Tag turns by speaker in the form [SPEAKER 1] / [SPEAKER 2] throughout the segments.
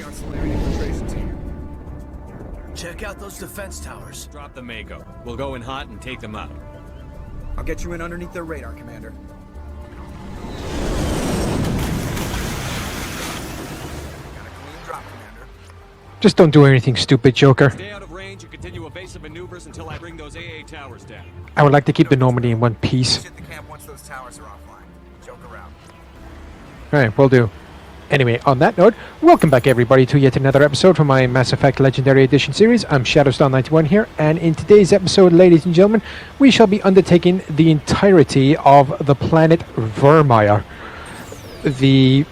[SPEAKER 1] Artillery infiltration team.
[SPEAKER 2] Check out those defense towers.
[SPEAKER 3] Drop the Mako. We'll go in hot and take them out.
[SPEAKER 1] I'll get you in underneath their radar, Commander. Got a clean drop, Commander.
[SPEAKER 4] Just don't do anything stupid, Joker.
[SPEAKER 3] Stay out of range and continue evasive maneuvers until I bring those AA towers down.
[SPEAKER 4] I would like to keep the Normandy in one piece.
[SPEAKER 1] Hit the camp once those towers are offline. Joke around.
[SPEAKER 4] Alright, will do. Anyway, on that note, welcome back everybody to yet another episode from my Mass Effect Legendary Edition series. I'm Shadowstar91 here, and in today's episode, ladies and gentlemen, we shall be undertaking the entirety of the planet Virmire. The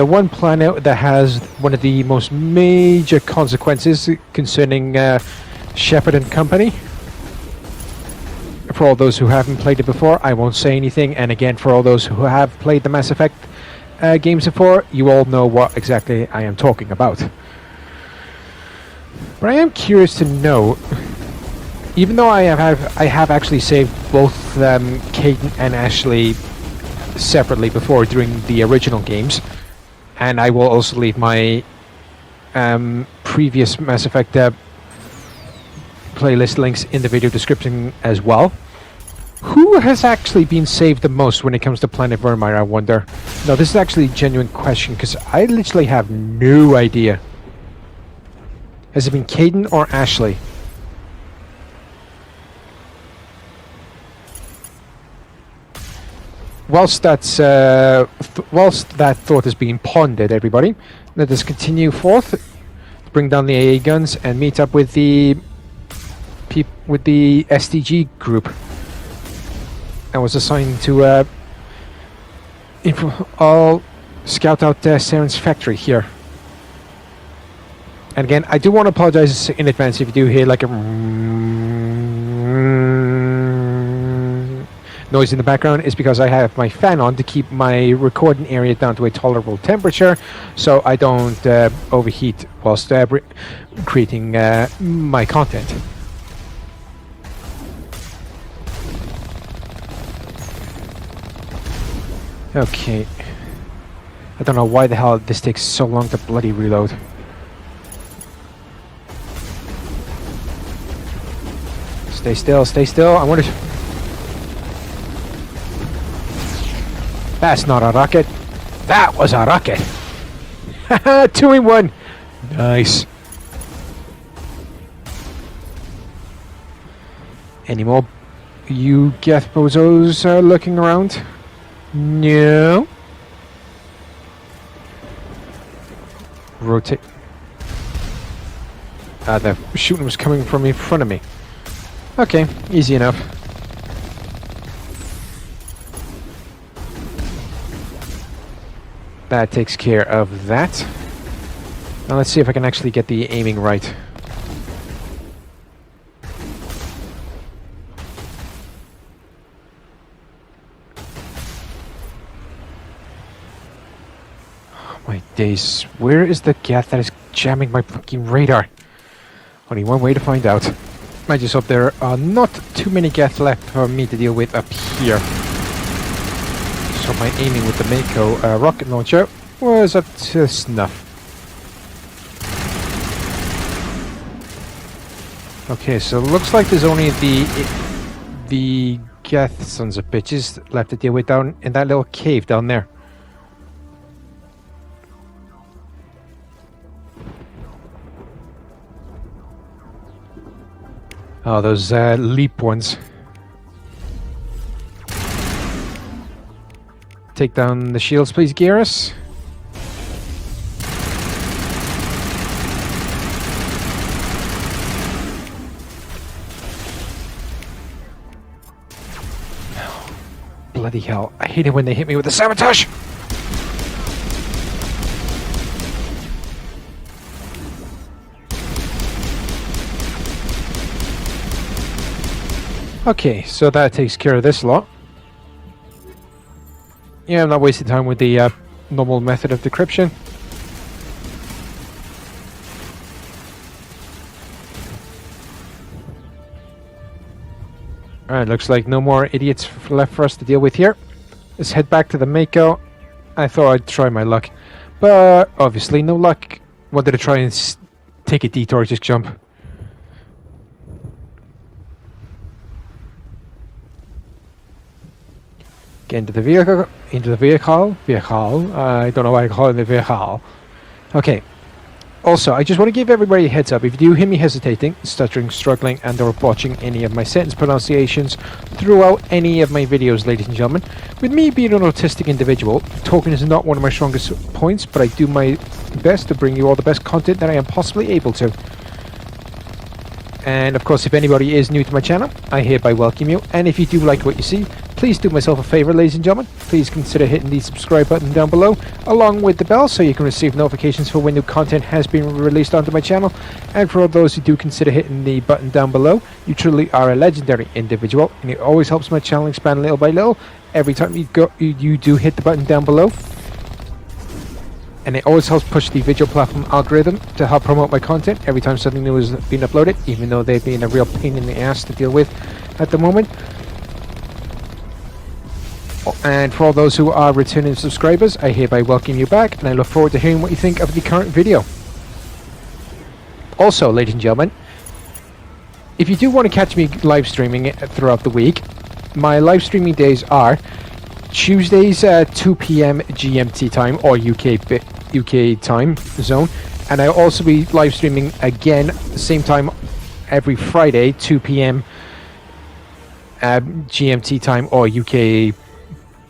[SPEAKER 4] one planet that has one of the most major consequences concerning Shepard and company. For all those who haven't played it before, I won't say anything, and again, for all those who have played the Mass Effect games before, you all know what exactly I am talking about. But I am curious to know, even though I have actually saved both Caden and Ashley separately before during the original games, and I will also leave my previous Mass Effect playlist links in the video description as well. Who has actually been saved the most when it comes to Planet Virmire, I wonder? No, this is actually a genuine question, because I literally have no idea. Has it been Caden or Ashley? Whilst that's whilst that thought is being pondered, everybody, let us continue forth, bring down the AA guns, and meet up with the SDG group. I was assigned to I'll scout out Saren's factory here. And again, I do want to apologize in advance if you do hear like a noise in the background. It's because I have my fan on to keep my recording area down to a tolerable temperature, so I don't overheat whilst creating my content. Okay. I don't know why the hell this takes so long to bloody reload. Stay still, stay still. I wonder if... That's not a rocket. That was a rocket. Haha, 2 in 1. Nice. Any more you Geth bozos looking around? No. Rotate. The shooting was coming from in front of me. Okay, easy enough. That takes care of that. Now let's see if I can actually get the aiming right. My days, where is the Geth that is jamming my fucking radar? Only one way to find out. I just hope there are not too many Geth left for me to deal with up here. So my aiming with the Mako rocket launcher was up to snuff. Okay, so it looks like there's only the Geth sons of bitches left to deal with down in that little cave down there. Oh, those leap ones. Take down the shields, please, Garrus. Bloody hell. I hate it when they hit me with the sabotage! Okay, so that takes care of this lot. Yeah, I'm not wasting time with the normal method of decryption. Alright, looks like no more idiots left for us to deal with here. Let's head back to the Mako. I thought I'd try my luck. but obviously no luck. Wanted to try and take a detour, just jump. Get into the vehicle. I don't know why I call it the vehicle. Okay. Also, I just want to give everybody a heads up. If you do hear me hesitating, stuttering, struggling, and or botching any of my sentence pronunciations throughout any of my videos, ladies and gentlemen, with me being an autistic individual, talking is not one of my strongest points, but I do my best to bring you all the best content that I am possibly able to. And of course, if anybody is new to my channel, I hereby welcome you. And if you do like what you see, please do myself a favor, ladies and gentlemen. Please consider hitting the subscribe button down below, along with the bell, so you can receive notifications for when new content has been released onto my channel. And for all those who do consider hitting the button down below, you truly are a legendary individual, and it always helps my channel expand little by little. Every time you do hit the button down below, and it always helps push the video platform algorithm to help promote my content every time something new is being uploaded, even though they've been a real pain in the ass to deal with at the moment. And for all those who are returning subscribers, I hereby welcome you back, and I look forward to hearing what you think of the current video. Also, ladies and gentlemen, if you do want to catch me live streaming throughout the week, my live streaming days are Tuesdays at 2 p.m. GMT time, or UK time zone, and I'll also be live streaming again same time every Friday, 2 p.m. GMT time, or UK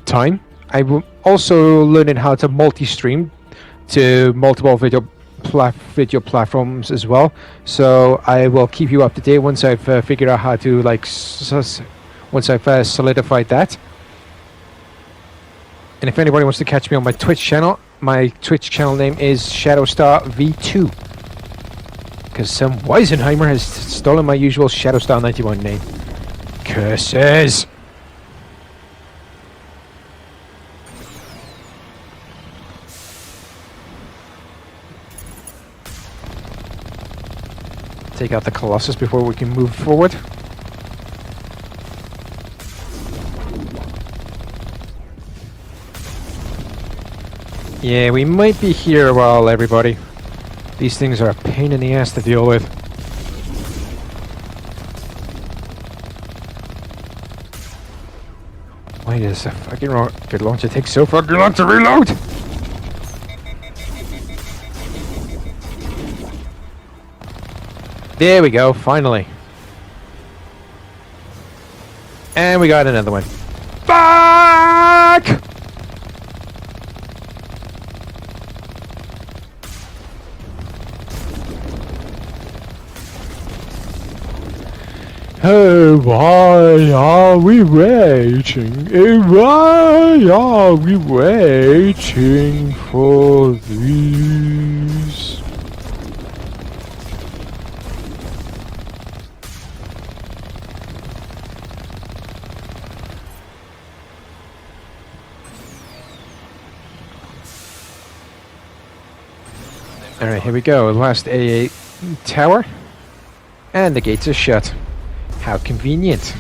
[SPEAKER 4] time. I will also learning how to multi-stream to multiple video platforms as well, so I will keep you up to date once I've figured out how to once I've solidified that. And if anybody wants to catch me on my Twitch channel name is Shadowstar V2, because some Weisenheimer has stolen my usual Shadowstar 91 name. Curses! Take out the Colossus before we can move forward. Yeah, we might be here a while, everybody. These things are a pain in the ass to deal with. Why does the fucking rocket launcher take so fucking long to reload? There we go, finally. And we got another one. Fuck! Oh, why are we waiting? Why are we waiting for these? Alright, here we go. Last AA tower. And the gates are shut. How convenient.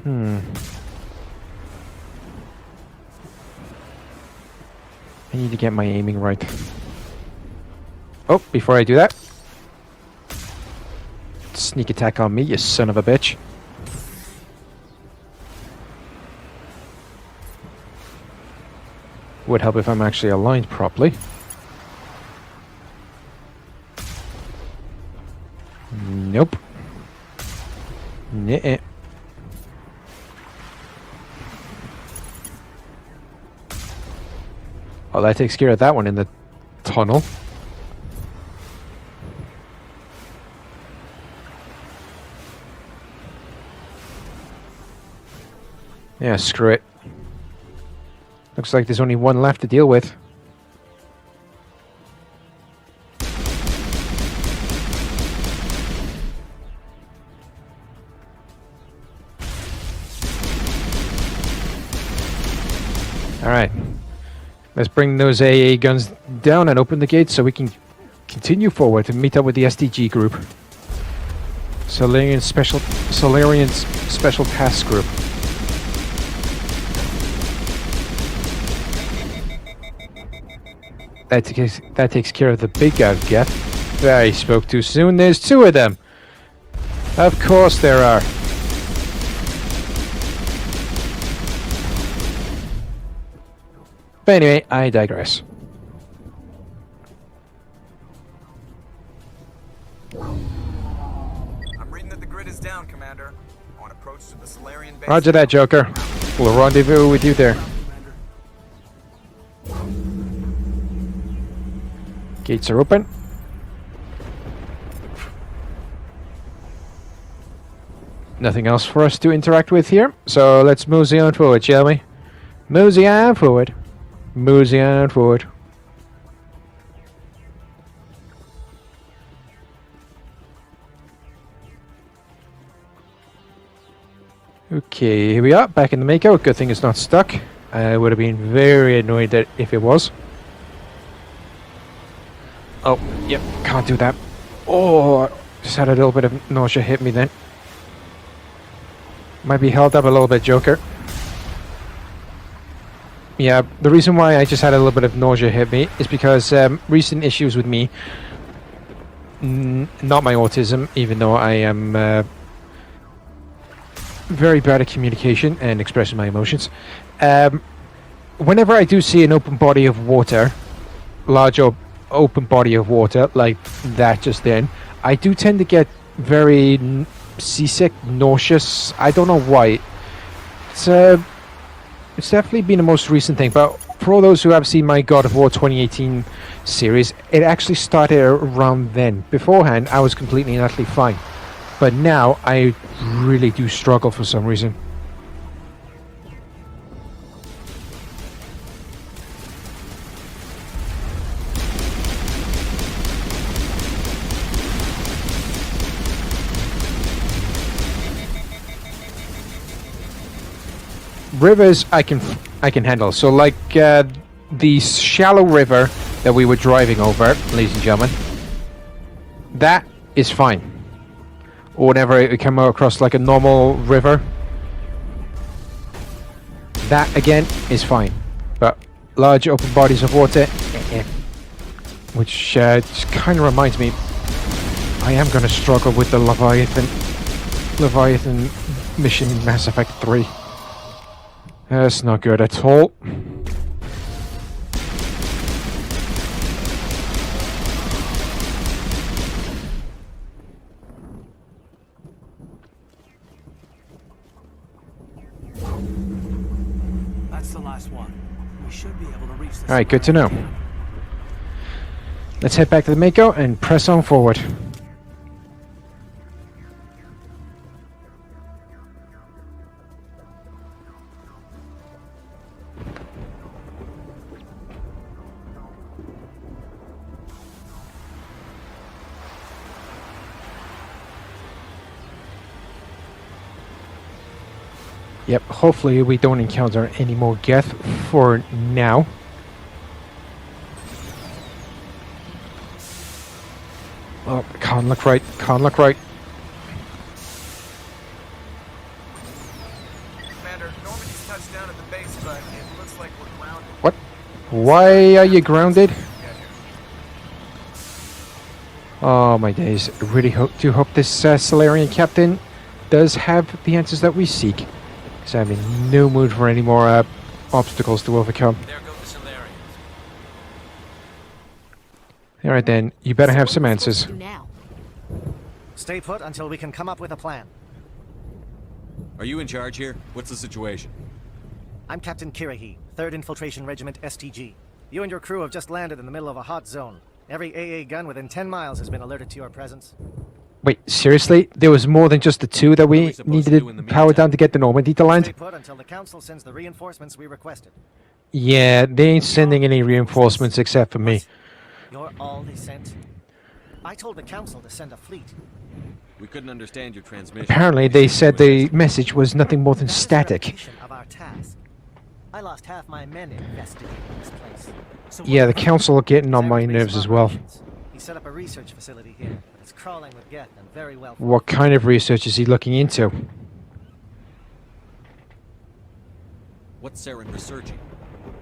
[SPEAKER 4] I need to get my aiming right. Oh, before I do that, sneak attack on me, you son of a bitch. Would help if I'm actually aligned properly. Nope. Nuh-uh. Oh, that takes care of that one in the tunnel. Yeah, screw it. Looks like there's only one left to deal with. Alright, let's bring those AA guns down and open the gates so we can continue forward and meet up with the SDG group. Solarian Special Task Group. that takes care of the big guy, Geth. I spoke too soon. There's two of them. Of course there are. But anyway, I digress.
[SPEAKER 1] I'm reading that the grid is down, Commander. On approach to the Solarian base.
[SPEAKER 4] Roger that, Joker. We'll rendezvous with you there. Gates are open. Nothing else for us to interact with here, so let's mosey on forward, shall we? Mosey on forward. Mosey on forward. Okay, here we are, back in the Mako. Good thing it's not stuck. I would have been very annoyed that if it was. Oh, yep, can't do that. Oh, just had a little bit of nausea hit me then. Might be held up a little bit, Joker. Yeah, the reason why I just had a little bit of nausea hit me is because recent issues with me, not my autism, even though I am very bad at communication and expressing my emotions. Whenever I do see an open body of water, large open body of water like that just then, I do tend to get very seasick, nauseous. I don't know why. It's definitely been the most recent thing, but for all those who have seen my God of War 2018 series, it actually started around then. Beforehand, I was completely and utterly fine. But now, I really do struggle for some reason. Rivers I can handle. So like the shallow river that we were driving over, ladies and gentlemen, that is fine. Or whenever we come across like a normal river, that again is fine. But large open bodies of water, which just kind of reminds me, I am going to struggle with the Leviathan mission in Mass Effect 3. That's not good at all.
[SPEAKER 2] That's the last one. We should be able to reach this.
[SPEAKER 4] Alright, good to know. Let's head back to the Mako and press on forward. Yep, hopefully we don't encounter any more Geth for now. Oh, can't look right, can't look right.
[SPEAKER 1] Commander, Normandy's touched down at the base, but it looks like we're grounded.
[SPEAKER 4] What? Why are you grounded? Oh my days, I really do hope this Solarian captain does have the answers that we seek. Because I'm in no mood for any more obstacles to overcome.
[SPEAKER 2] There go the Solarians.
[SPEAKER 4] Alright then, you better have some answers.
[SPEAKER 5] Now.
[SPEAKER 6] Stay put until we can come up with a plan.
[SPEAKER 3] Are you in charge here? What's the situation?
[SPEAKER 6] I'm Captain Kirahi, 3rd Infiltration Regiment STG. You and your crew have just landed in the middle of a hot zone. Every AA gun within 10 miles has been alerted to your presence.
[SPEAKER 4] Wait, seriously? There was more than just the two that we needed to power down to get the Normandy to
[SPEAKER 6] Stay
[SPEAKER 4] land?
[SPEAKER 6] put until the Council sends the reinforcements we requested.
[SPEAKER 4] Yeah, they ain't sending any reinforcements except for me.
[SPEAKER 6] You're all they sent? I told the Council to send a fleet.
[SPEAKER 3] We couldn't understand your transmission.
[SPEAKER 4] Apparently they said the message was nothing more than
[SPEAKER 6] That is a
[SPEAKER 4] static.
[SPEAKER 6] repetition of our task. I lost half my men investigating this place. So
[SPEAKER 4] Yeah, the
[SPEAKER 6] what-
[SPEAKER 4] council are getting on my
[SPEAKER 6] Aerospace
[SPEAKER 4] nerves as well.
[SPEAKER 6] operations. He set up a research facility here, but it's crawling with Geth and very well.
[SPEAKER 4] What kind of research is he looking into?
[SPEAKER 3] What's Saren researching?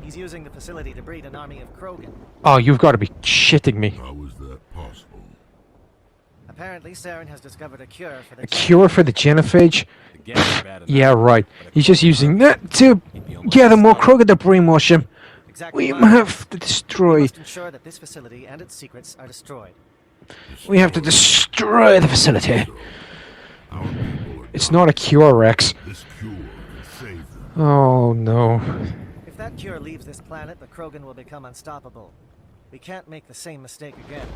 [SPEAKER 6] He's using the facility to breed an army of Krogan.
[SPEAKER 4] Oh, you've got to be shitting me.
[SPEAKER 5] How is that possible?
[SPEAKER 6] Apparently, Saren has discovered a cure for the...
[SPEAKER 4] A cure for the genophage?
[SPEAKER 3] The gas are bad enough.
[SPEAKER 4] Yeah, right. He's just using that to gather more Krogan to brainwash him.
[SPEAKER 6] Exactly.
[SPEAKER 4] We have to
[SPEAKER 6] We
[SPEAKER 4] destroy...
[SPEAKER 6] must ensure that this facility and its secrets are destroyed.
[SPEAKER 4] We have to destroy the facility.
[SPEAKER 5] Our people are
[SPEAKER 4] It's not a cure, Rex.
[SPEAKER 5] This cure can save them.
[SPEAKER 4] Oh, no.
[SPEAKER 6] If that cure leaves this planet, the Krogan will become unstoppable. We can't make the same mistake again.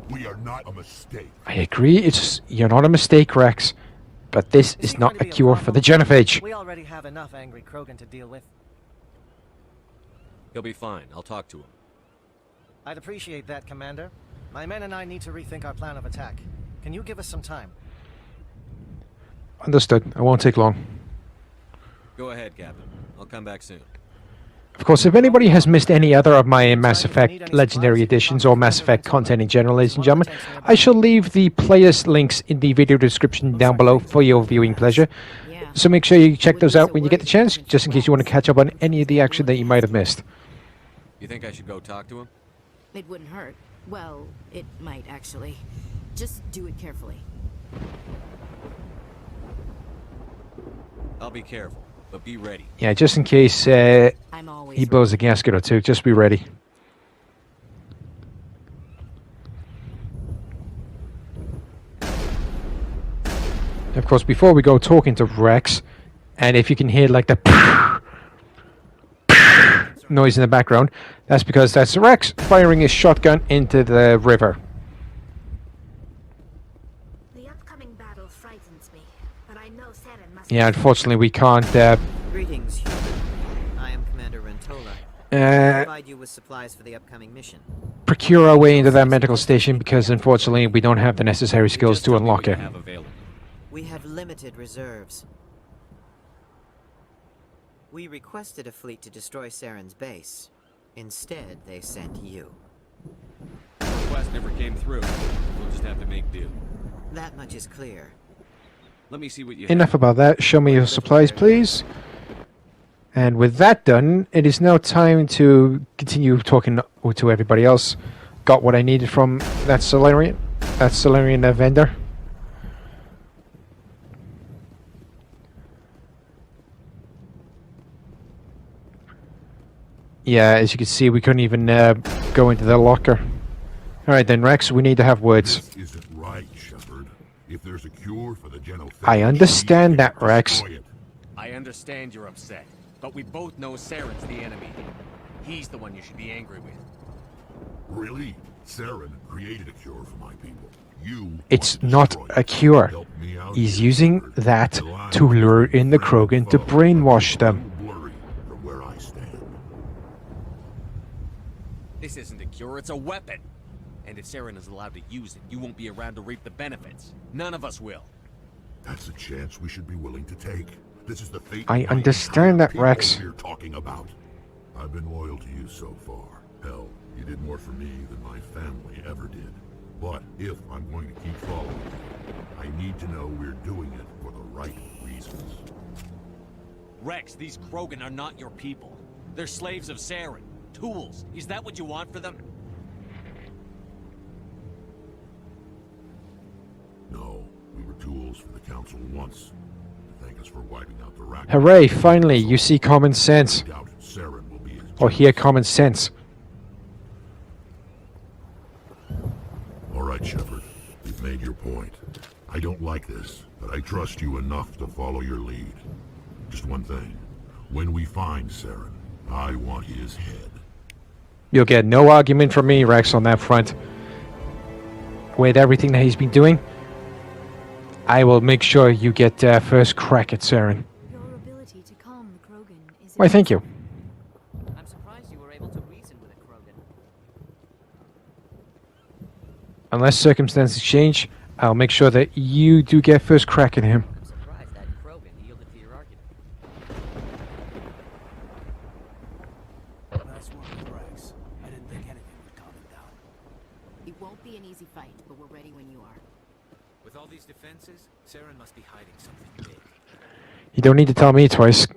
[SPEAKER 5] We are not a mistake.
[SPEAKER 4] I agree, you're not a mistake, Rex. But this is
[SPEAKER 6] he
[SPEAKER 4] not
[SPEAKER 6] going
[SPEAKER 4] a
[SPEAKER 6] to be
[SPEAKER 4] cure for the
[SPEAKER 6] problem?
[SPEAKER 4] genophage.
[SPEAKER 6] We already have enough angry Krogan to deal with.
[SPEAKER 3] He'll be fine. I'll talk to him.
[SPEAKER 6] I'd appreciate that, Commander. My men and I need to rethink our plan of attack. Can you give us some time?
[SPEAKER 4] Understood. I won't take long.
[SPEAKER 3] Go ahead, Captain. I'll come back soon.
[SPEAKER 4] Of course, if anybody has missed any other of my Mass Effect Legendary Editions or Mass Effect content in general, ladies and gentlemen, I shall leave the playlist links in the video description down below for your viewing pleasure. So make sure you check those out when you get the chance, just in case you want to catch up on any of the action that you might have missed.
[SPEAKER 3] You think I should go talk to him?
[SPEAKER 7] It wouldn't hurt. Well, it might actually. Just do it carefully.
[SPEAKER 3] I'll be careful, but be ready.
[SPEAKER 4] Yeah, just in case
[SPEAKER 7] I'm always
[SPEAKER 4] he blows a gasket or two, just be ready. Of course, before we go talking to Rex, and if you can hear like the noise in the background, that's because that's Rex firing his shotgun into the river.
[SPEAKER 8] The upcoming battle frightens me, but I know Saren must...
[SPEAKER 4] Yeah, unfortunately we can't
[SPEAKER 9] Greetings, human. I am Commander Rentola. Provide you with supplies for the upcoming mission.
[SPEAKER 4] procure our way into that medical station because unfortunately we don't have the necessary skills
[SPEAKER 3] Just
[SPEAKER 4] to
[SPEAKER 3] tell me
[SPEAKER 4] unlock
[SPEAKER 3] what you
[SPEAKER 4] it.
[SPEAKER 3] have available.
[SPEAKER 9] We have limited reserves. We requested a fleet to destroy Saren's base. Instead, they sent you.
[SPEAKER 3] The request never came through. We'll just have to make do.
[SPEAKER 9] That much is clear.
[SPEAKER 3] Let me see what you
[SPEAKER 4] Enough about that. Show me your supplies, please. And with that done, it is now time to continue talking to everybody else. Got what I needed from that Solarian vendor. Yeah, as you can see, we couldn't even go into the locker. Alright then, Rex, we need to have words.
[SPEAKER 5] This isn't right, Shepard. If there's a cure for the genophage,
[SPEAKER 4] I understand that, Rex.
[SPEAKER 5] destroy it.
[SPEAKER 3] I understand you're upset, but we both know Saren's the enemy. He's the one you should be angry with.
[SPEAKER 5] Really? Saren created a cure for my people. You
[SPEAKER 4] It's
[SPEAKER 5] want to
[SPEAKER 4] not
[SPEAKER 5] destroy
[SPEAKER 4] a
[SPEAKER 5] it.
[SPEAKER 4] cure.
[SPEAKER 5] Help me out
[SPEAKER 4] He's
[SPEAKER 5] here,
[SPEAKER 4] using
[SPEAKER 5] Shepard.
[SPEAKER 4] that
[SPEAKER 5] The line
[SPEAKER 4] to lure
[SPEAKER 5] between
[SPEAKER 4] in the
[SPEAKER 5] friend and
[SPEAKER 4] Krogan to
[SPEAKER 5] foe
[SPEAKER 4] brainwash
[SPEAKER 5] is
[SPEAKER 4] them.
[SPEAKER 5] blurry from where I stand.
[SPEAKER 3] This isn't a cure, it's a weapon. And if Saren is allowed to use it, you won't be around to reap the benefits. None of us will.
[SPEAKER 5] That's a chance we should be willing to take. This is the fate
[SPEAKER 4] I
[SPEAKER 5] of my
[SPEAKER 4] understand
[SPEAKER 5] entire
[SPEAKER 4] that,
[SPEAKER 5] people
[SPEAKER 4] Rex.
[SPEAKER 5] We're talking about. I've been loyal to you so far. Hell, you did more for me than my family ever did. But if I'm going to keep following you, I need to know we're doing it for the right reasons.
[SPEAKER 3] Rex, these Krogan are not your people. They're slaves of Saren. Tools. Is that what you want for them?
[SPEAKER 5] No, we were tools for the Council once. To thank us for wiping out the Rack.
[SPEAKER 4] Hooray, finally, you see common sense.
[SPEAKER 5] I doubt Saren will be as
[SPEAKER 4] Or hear common sense.
[SPEAKER 5] All right, Shepard. You've made your point. I don't like this, but I trust you enough to follow your lead. Just one thing. When we find Saren, I want his head.
[SPEAKER 4] You'll get no argument from me, Rex, on that front. With everything that he's been doing, I will make sure you get first crack at Saren.
[SPEAKER 7] Your ability to calm the Krogan is...
[SPEAKER 4] Why, thank you.
[SPEAKER 9] I'm surprised you were able to reason with a Krogan.
[SPEAKER 4] Unless circumstances change, I'll make sure that you do get first crack at him.
[SPEAKER 9] I'm surprised that Krogan yielded to your argument.
[SPEAKER 2] Nice work, Rex. I didn't think anything would calm him down.
[SPEAKER 7] It won't be an easy fight, but we're ready when you are.
[SPEAKER 1] With all these defenses, Saren must be hiding something big.
[SPEAKER 4] You don't need to tell me twice.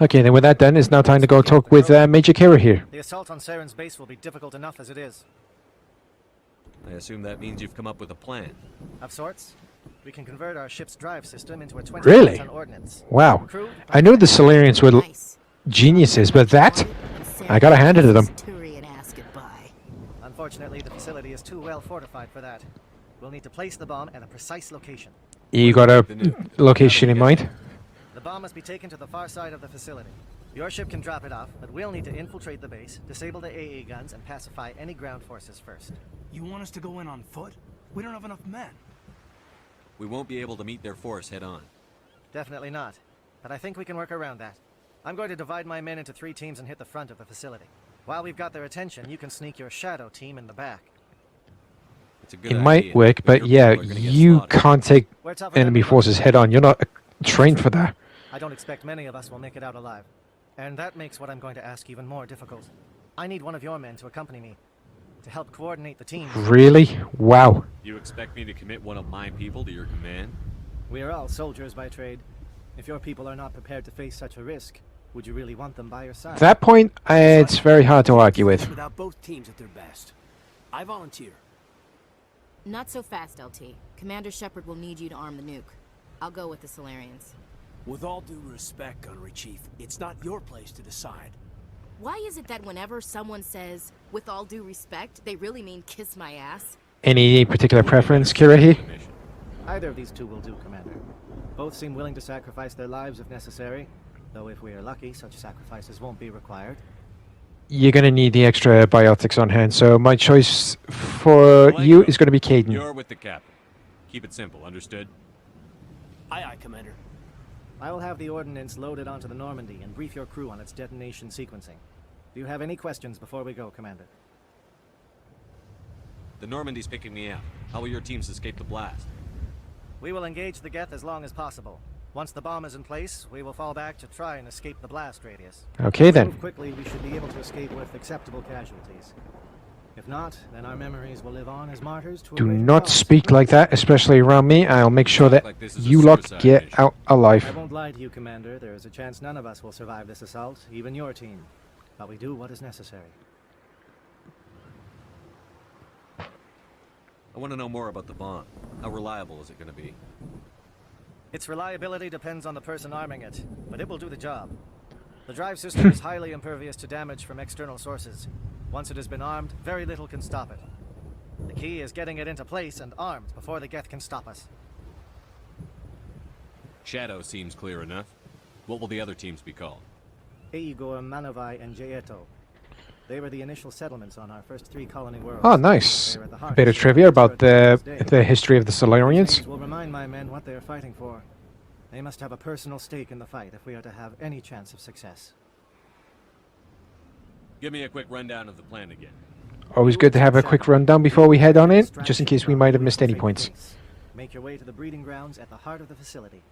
[SPEAKER 4] Okay, then with that done, it's now time to go talk with Major Kira here.
[SPEAKER 6] The assault on Saren's base will be difficult enough as it is.
[SPEAKER 3] I assume that means you've come up with a plan.
[SPEAKER 6] Of sorts. We can convert our ship's drive system into a 20-ton
[SPEAKER 4] Really?
[SPEAKER 6] ordnance.
[SPEAKER 4] Wow.
[SPEAKER 6] Crew,
[SPEAKER 4] I know the Solarians were
[SPEAKER 7] Nice.
[SPEAKER 4] geniuses, but that, I gotta hand it to them.
[SPEAKER 7] Turi and ask goodbye.
[SPEAKER 6] Unfortunately, the facility is too well fortified for that. We'll need to place the bomb at a precise location.
[SPEAKER 4] You got a location in mind?
[SPEAKER 6] The bomb must be taken to the far side of the facility. Your ship can drop it off, but we'll need to infiltrate the base, disable the AA guns, and pacify any ground forces first.
[SPEAKER 2] You want us to go in on foot? We don't have enough men.
[SPEAKER 3] We won't be able to meet their force head on.
[SPEAKER 6] Definitely not. But I think we can work around that. I'm going to divide my men into 3 teams and hit the front of the facility. While we've got their attention, you can sneak your shadow team in the back.
[SPEAKER 3] It's a good
[SPEAKER 4] It
[SPEAKER 3] idea,
[SPEAKER 4] might work, but
[SPEAKER 3] your
[SPEAKER 4] yeah,
[SPEAKER 3] people are gonna get
[SPEAKER 4] you
[SPEAKER 3] slaughtered.
[SPEAKER 4] can't take
[SPEAKER 6] We're tougher than
[SPEAKER 4] enemy
[SPEAKER 6] we
[SPEAKER 4] forces head on. You're not trained for that.
[SPEAKER 6] I don't expect many of us will make it out alive. And that makes what I'm going to ask even more difficult. I need one of your men to accompany me, to help coordinate the team.
[SPEAKER 4] Really? Wow.
[SPEAKER 3] You expect me to commit one of my people to your command?
[SPEAKER 6] We are all soldiers by trade. If your people are not prepared to face such a risk, would you really want them by your side?
[SPEAKER 4] That point, it's very hard to argue with.
[SPEAKER 2] Without both teams at their best. I volunteer.
[SPEAKER 7] Not so fast, LT. Commander Shepard will need you to arm the nuke. I'll go with the Solarians.
[SPEAKER 2] With all due respect, Gunnery Chief, it's not your place to decide.
[SPEAKER 7] Why is it that whenever someone says, with all due respect, they really mean kiss my ass?
[SPEAKER 4] Any particular preference, Kirahi?
[SPEAKER 6] Either of these 2 will do, Commander. Both seem willing to sacrifice their lives if necessary, though if we are lucky, such sacrifices won't be required.
[SPEAKER 4] You're gonna need the extra biotics on hand, so my choice for you is gonna be Caden.
[SPEAKER 3] You're with the captain. Keep it simple, understood?
[SPEAKER 2] Aye, aye, Commander.
[SPEAKER 6] I will have the ordnance loaded onto the Normandy and brief your crew on its detonation sequencing. Do you have any questions before we go, Commander?
[SPEAKER 3] The Normandy's picking me out. How will your teams escape the blast?
[SPEAKER 6] We will engage the Geth as long as possible. Once the bomb is in place, we will fall back to try and escape the blast radius.
[SPEAKER 4] Okay then.
[SPEAKER 6] Move quickly, we should be able to escape with acceptable casualties. If not, then our memories will live on as martyrs to a
[SPEAKER 4] Do
[SPEAKER 6] greater
[SPEAKER 4] not
[SPEAKER 6] cause.
[SPEAKER 4] speak like that, especially around me. I'll make sure that
[SPEAKER 3] Like this is a
[SPEAKER 4] you lot
[SPEAKER 3] suicide
[SPEAKER 4] get
[SPEAKER 3] mission.
[SPEAKER 4] out
[SPEAKER 6] I
[SPEAKER 4] alive.
[SPEAKER 6] won't lie to you, Commander. There is a chance none of us will survive this assault, even your team. But we do what is necessary.
[SPEAKER 3] I want to know more about the bomb. How reliable is it going to be?
[SPEAKER 6] Its reliability depends on the person arming it, but it will do the job. The drive system is highly impervious to damage from external sources. Once it has been armed, very little can stop it. The key is getting it into place and armed before the Geth can stop us.
[SPEAKER 3] Shadow seems clear enough. What will the other teams be called?
[SPEAKER 6] Igor, Manovai, and Jaeto. They were the initial settlements on our first 3 colony worlds.
[SPEAKER 4] Oh, nice.
[SPEAKER 6] They were at the
[SPEAKER 4] A
[SPEAKER 6] heart
[SPEAKER 4] bit
[SPEAKER 6] of
[SPEAKER 4] of trivia about
[SPEAKER 6] this day.
[SPEAKER 4] the history of the
[SPEAKER 6] These
[SPEAKER 4] Solarians.
[SPEAKER 6] names will remind my men what they are fighting for. They must have a personal stake in the fight if we are to have any chance of success.
[SPEAKER 3] Give me a quick rundown of the plan again.
[SPEAKER 4] Always good to have a quick rundown before we head on in, just in case we might have missed any points.
[SPEAKER 6] Make your way to the breeding grounds at the heart of the facility.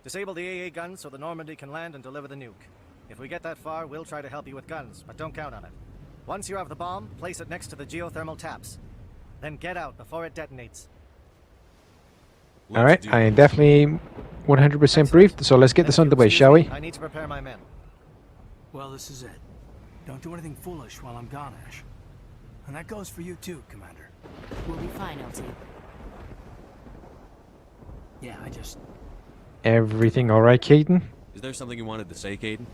[SPEAKER 6] Disable the AA guns so the Normandy can land and deliver the nuke. If we get that far, we'll try to help you with guns, but don't count on it. Once you have the bomb, place it next to the geothermal taps. Then get out before it detonates.
[SPEAKER 4] Alright, I am definitely 100% briefed, so let's get this underway, shall we?
[SPEAKER 6] I need to prepare my men.
[SPEAKER 2] Well, this is it. Don't do anything foolish while I'm gone, Ash. And that goes for you too, Commander.
[SPEAKER 7] We'll be fine, LT.
[SPEAKER 2] Yeah,
[SPEAKER 4] Everything alright, Caden?
[SPEAKER 3] Is there something you wanted to say, Caden?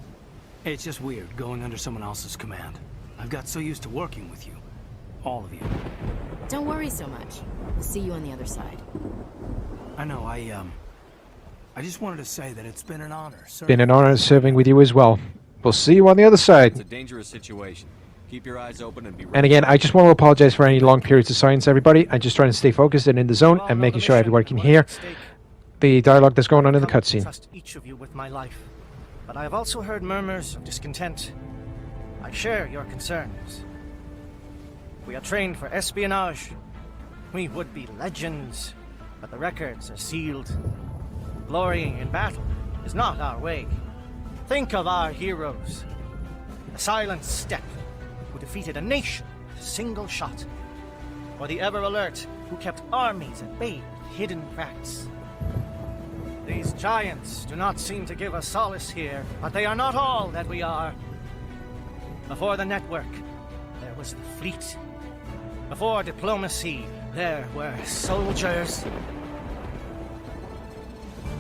[SPEAKER 2] it's just weird going under someone else's command. I've got so used to working with you. All of you.
[SPEAKER 7] Don't worry so much. We'll see you on the other side.
[SPEAKER 2] I know, I just wanted to say that it's been an honor, sir.
[SPEAKER 4] Been an honor serving with you as well. We'll see you on the other
[SPEAKER 3] It's a
[SPEAKER 4] side.
[SPEAKER 3] dangerous situation. Keep your eyes open and be ready.
[SPEAKER 4] And again, I just want to apologize for any long periods of silence, everybody. I'm just trying to stay focused and in the zone and making sure everybody can hear the dialogue that's going on in the cutscene.
[SPEAKER 6] Trust each of you with my life. But I have also heard murmurs of discontent. I share your concerns. We are trained for espionage. We would be legends, but the records are sealed. Glorying in battle is not our way. Think of our heroes. The silent step who defeated a nation with a single shot. Or the ever alert who kept armies at bay with hidden facts. These giants do not seem to give us solace here, but they are not all that we are. Before the network, there was the fleet. Before diplomacy, there were soldiers.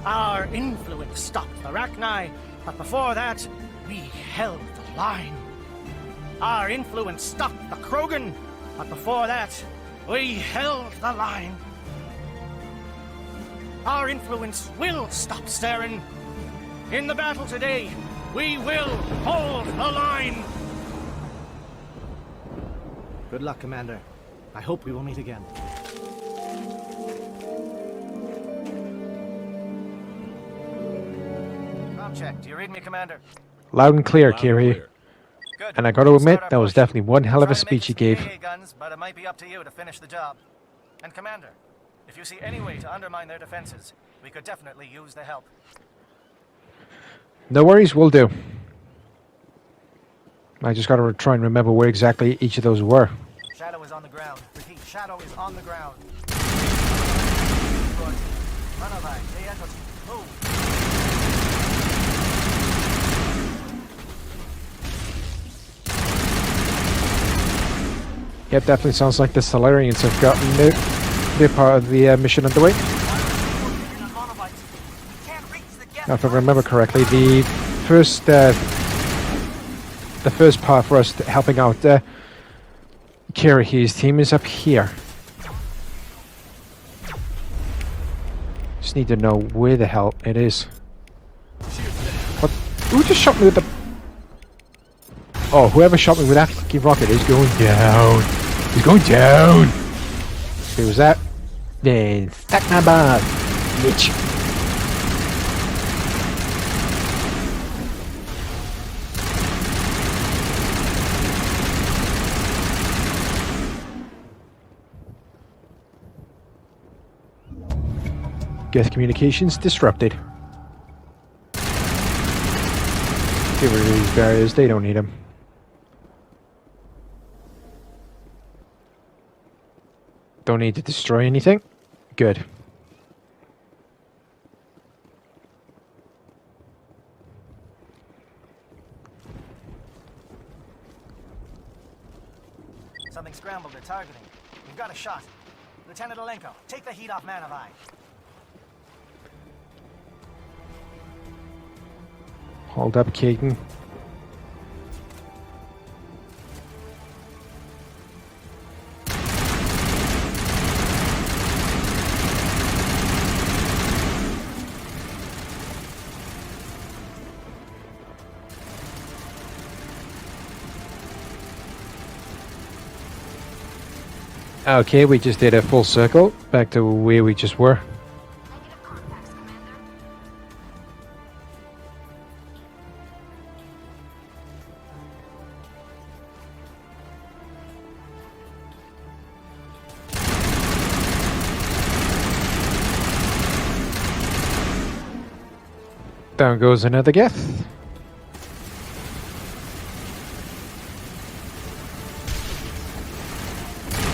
[SPEAKER 6] Our influence stopped the Rachni, but before that, we held the line. Our influence stopped the Krogan, but before that, we held the line. Our influence will stop Saren. In the battle today, we will hold the line. Good luck, Commander. I hope we will meet again. Com check. Do you read me, Commander?
[SPEAKER 4] Loud and clear,
[SPEAKER 3] Loud and
[SPEAKER 4] Kiri.
[SPEAKER 3] clear.
[SPEAKER 6] Good.
[SPEAKER 4] And I got to admit,
[SPEAKER 6] Start our
[SPEAKER 4] that was
[SPEAKER 6] push.
[SPEAKER 4] definitely one hell of a
[SPEAKER 6] Try to make
[SPEAKER 4] speech he
[SPEAKER 6] this
[SPEAKER 4] gave.
[SPEAKER 6] AA guns, but it might be up to you to finish the job. And Commander, if you see any way to undermine their defenses, we could definitely use the help.
[SPEAKER 4] No worries, we'll do. I just got to try and remember where exactly each of those were.
[SPEAKER 6] Shadow is on the ground. Repeat, Shadow is on the ground. Good. Manavai, move.
[SPEAKER 4] Yep, definitely sounds like the Solarians have gotten their part of the mission underway. Now, if I remember correctly, the first part for us helping out Kirihi's team is up here. Just need to know where the hell it is. What? Who just shot me with the... Oh, whoever shot me with that fucking rocket is going down. He's going down. Who was that? Then stack my bar, bitch. Guess communications disrupted. Get rid of these barriers, they don't need them. Don't need to destroy anything. Good.
[SPEAKER 6] Something scrambled at targeting. We've got a shot. Lieutenant Alenko, take the heat off Manavai.
[SPEAKER 4] Hold up, Keaton. Okay, we just did a full circle back to where we just were.
[SPEAKER 8] Negative contacts, Commander.
[SPEAKER 4] Down goes another Geth.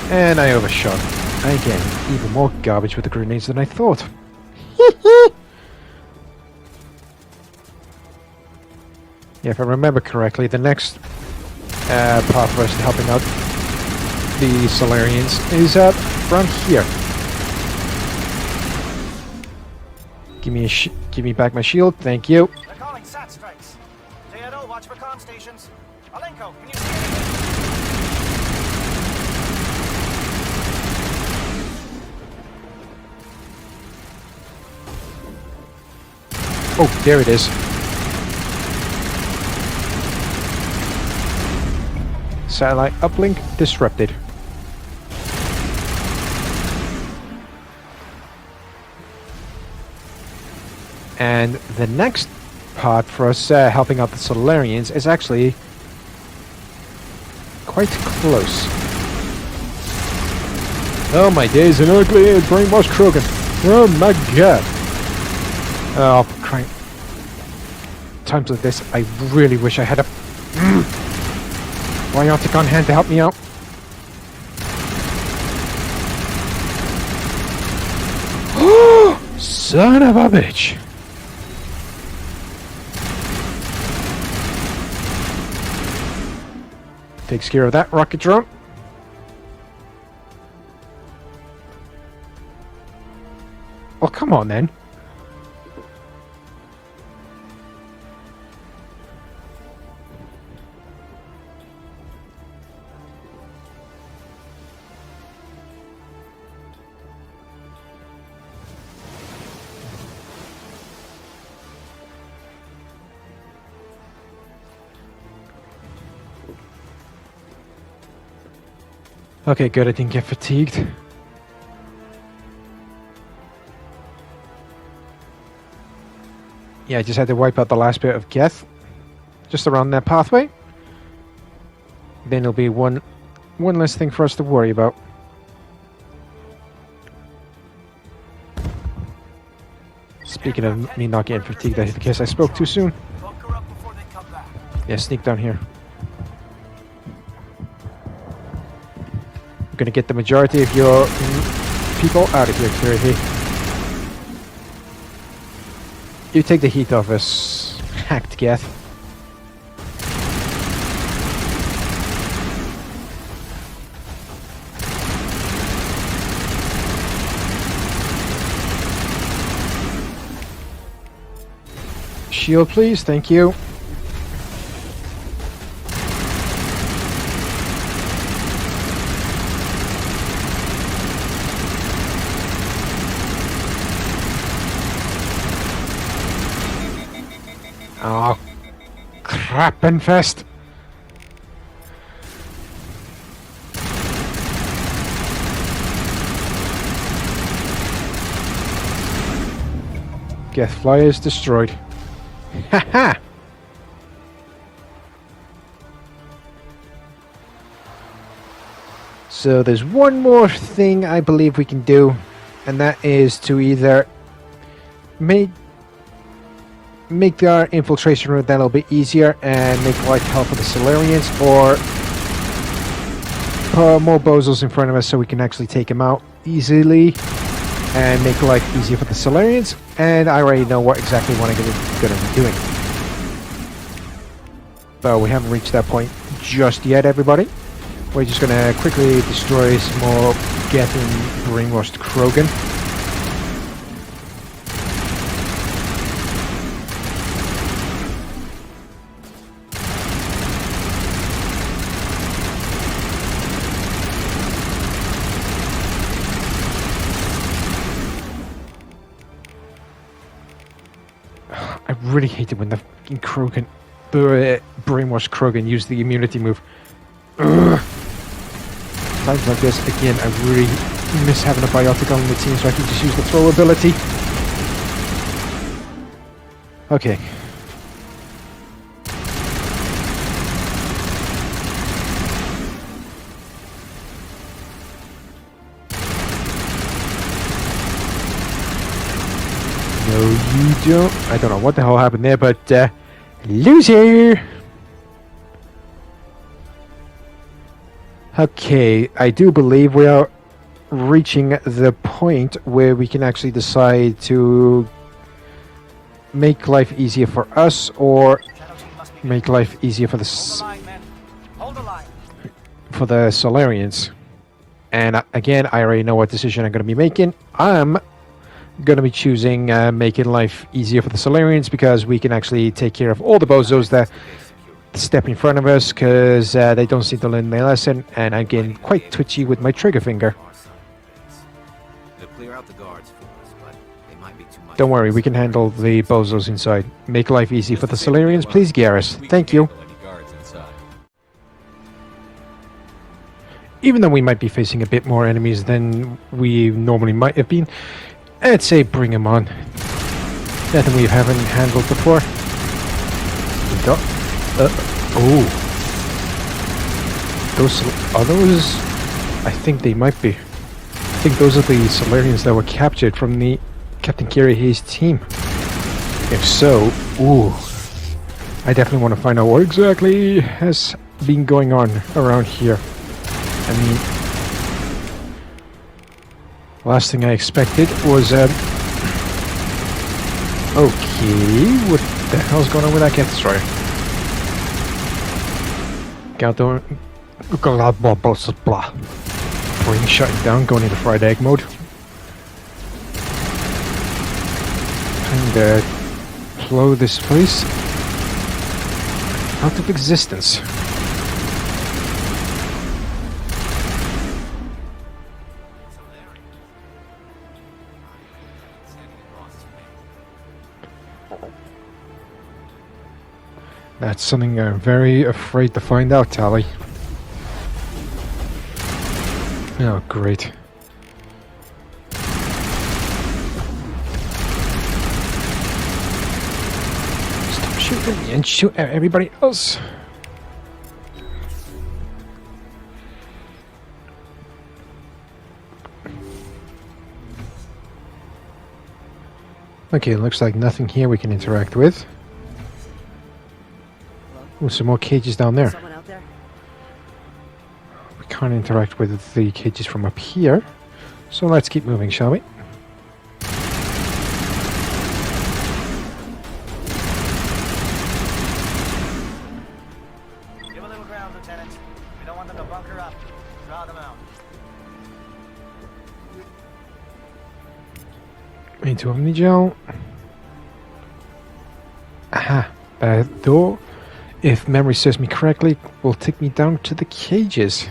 [SPEAKER 4] And I overshot. Again, even more garbage with the grenades than I thought. Yeah, if I remember correctly, the next part for us helping out the Solarians is around here. Give me back my shield, thank you.
[SPEAKER 6] They're calling SAT strikes. JNO, watch for comm stations. Alenko, can you see anything?
[SPEAKER 4] Oh, there it is. Satellite uplink disrupted. And the next part for us helping out the Solarians is actually quite close. Oh my days, an ugly brainwashed Krogan. Oh my god. Oh, crying. Times like this, I really wish I had a biotic on hand to help me out. Son of a bitch. Takes care of that rocket drone. Well, come on then. Okay, good, I didn't get fatigued. Yeah, I just had to wipe out the last bit of Geth. Just around that pathway. Then it'll be one less thing for us to worry about. Speaking of me not getting fatigued, I guess I spoke too soon.
[SPEAKER 2] Bunker up before they come back.
[SPEAKER 4] Yeah, sneak down here. I'm gonna get the majority of your people out of here, Kirihei. You take the heat off us, hacked Geth. Shield, please. Thank you. Oh, crap infest. Geth flyer is destroyed. Haha. So there's one more thing I believe we can do, and that is to either make our infiltration route that little bit easier and make life hell for the Solarians, or put more bozos in front of us so we can actually take them out easily and make life easier for the Solarians. And I already know what exactly what I'm going to be doing. But we haven't reached that point just yet, everybody. We're just going to quickly destroy some more Geth and brainwashed Krogan. I really hate it when the fucking Krogan, brainwashed Krogan use the immunity move. Ugh. Times like this, again, I really miss having a biotic on the team so I can just use the throw ability. Okay. No, you don't. I don't know what the hell happened there, but loser! Okay, I do believe we are reaching the point where we can actually decide to make life easier for us, or make life easier for the Solarians. And again, I already know what decision I'm going to be making. I'm going to be choosing making life easier for the Solarians, because we can actually take care of all the bozos that step in front of us, because they don't seem to learn their lesson, and I'm getting quite twitchy with my trigger finger. Don't worry, we can handle the bozos inside. Make life easy for the Solarians, please, Garrus. Thank you. Even though we might be facing a bit more enemies than we normally might have been, I'd say bring them on. Nothing we haven't handled before. Oh. Are those... I think they might be. I think those are the Solarians that were captured from the Captain Kirihei's team. If so, ooh. I definitely want to find out what exactly has been going on around here. I mean, last thing I expected was Okay, what the hell's going on with that cat destroyer? Brain shutting down, going into fried egg mode. And blow this place out of existence. That's something I'm very afraid to find out, Tally. Oh, great. Stop shooting me and shoot at everybody else. Okay, looks like nothing here we can interact with. Oh, some more cages down there.
[SPEAKER 9] Someone out there?
[SPEAKER 4] We can't interact with the cages from up here. So let's keep moving, shall we?
[SPEAKER 6] Give a little ground, Lieutenant. We don't want them to bunker up. Draw them out.
[SPEAKER 4] Into Omnigel. Aha, that door, if memory serves me correctly, will take me down to the cages.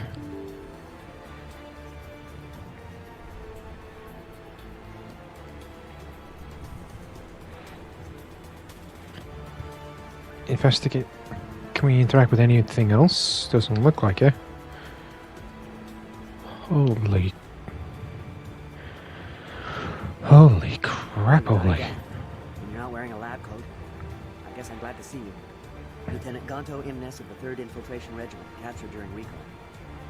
[SPEAKER 4] Investigate. Can we interact with anything else? Doesn't look like it. Holy crap, holy.
[SPEAKER 10] You're not wearing a lab coat. I guess I'm glad to see you. Lieutenant Gonto Imnes of the 3rd Infiltration Regiment, captured during recon.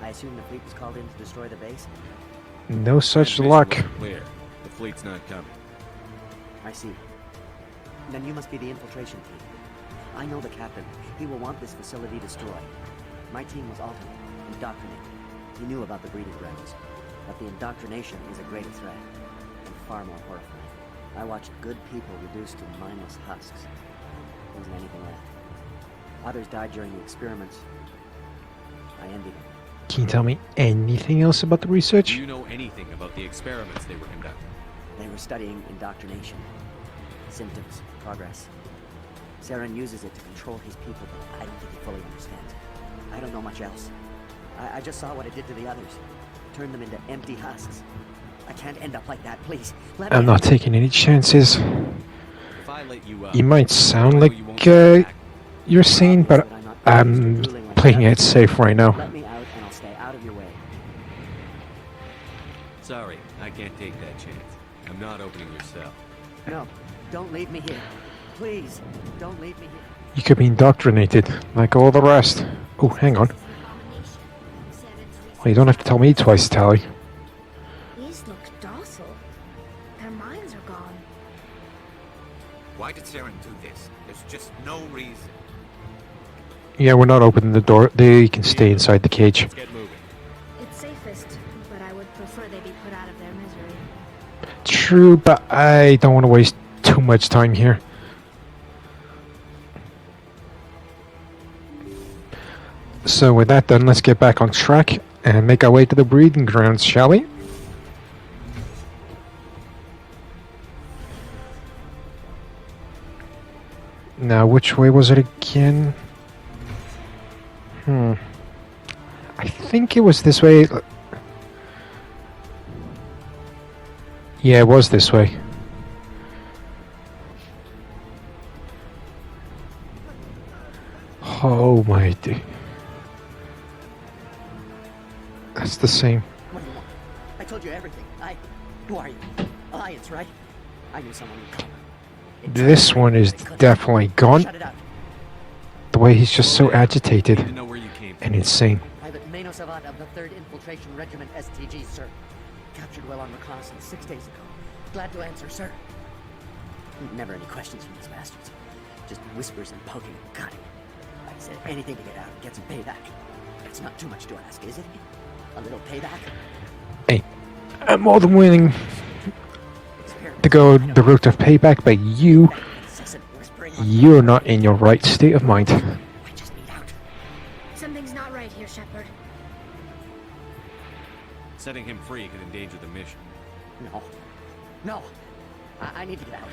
[SPEAKER 10] I assume the fleet was called in to destroy the base?
[SPEAKER 4] No such luck.
[SPEAKER 3] Clear. The fleet's not coming.
[SPEAKER 10] I see. Then you must be the infiltration team. I know the captain. He will want this facility destroyed. My team was alternate, indoctrinated. He knew about the breeding grounds. But the indoctrination is a greater threat, and far more horrifying. I watched good people reduced to mindless husks. There wasn't anything left. Others died during the experiments. I envied them.
[SPEAKER 4] Can you tell me anything else about the research?
[SPEAKER 3] Do you know anything about the experiments they were conducting?
[SPEAKER 10] They were studying indoctrination. Symptoms, progress. Saren uses it to control his people, but I don't think he fully understands it. I don't know much else. I just saw what it did to the others. Turned them into empty husks. I can't end up like that, please.
[SPEAKER 4] I'm not taking any chances.
[SPEAKER 3] If I let you
[SPEAKER 4] You might sound like you're sane, but I'm playing it safe right now.
[SPEAKER 10] Let me out and I'll stay out of your way.
[SPEAKER 3] Sorry, I can't take that chance. I'm not opening your cell.
[SPEAKER 10] No, don't leave me here. Please, don't leave me here.
[SPEAKER 4] You could be indoctrinated, like all the rest. Oh, hang on. Well, you don't have to tell me twice, Tally.
[SPEAKER 8] These look docile. Their minds are gone.
[SPEAKER 1] Why did Saren do this? There's just no reason.
[SPEAKER 4] Yeah, we're not opening the door. They can stay inside the cage.
[SPEAKER 3] Let's get moving.
[SPEAKER 8] It's safest, but I would prefer they be put out of their misery.
[SPEAKER 4] True, but I don't want to waste too much time here. So with that done, let's get back on track and make our way to the breeding grounds, shall we? Now, which way was it again? I think it was this way. Yeah, it was this way. Oh my day. That's the same.
[SPEAKER 10] What do you want? I told you everything. Who are you? Alliance, right? I knew someone would come.
[SPEAKER 4] This one is definitely gone.
[SPEAKER 10] Shut it out.
[SPEAKER 4] The way he's just so agitated
[SPEAKER 3] Need to know where you came from.
[SPEAKER 4] and insane.
[SPEAKER 10] Private Mano Savant of the 3rd Infiltration Regiment STG, sir. Captured while on reconnaissance 6 days ago. Glad to answer, sir. Never any questions from these bastards. Just whispers and poking and cutting. I said anything to get out and get some payback. It's not too much to ask, is it? A little payback?
[SPEAKER 4] Hey, I'm more than willing to go the route of payback, but you're not in your right state of mind.
[SPEAKER 10] I just need out.
[SPEAKER 8] Something's not right here, Shepard.
[SPEAKER 3] Setting him free could endanger the mission.
[SPEAKER 10] No. I need to get out.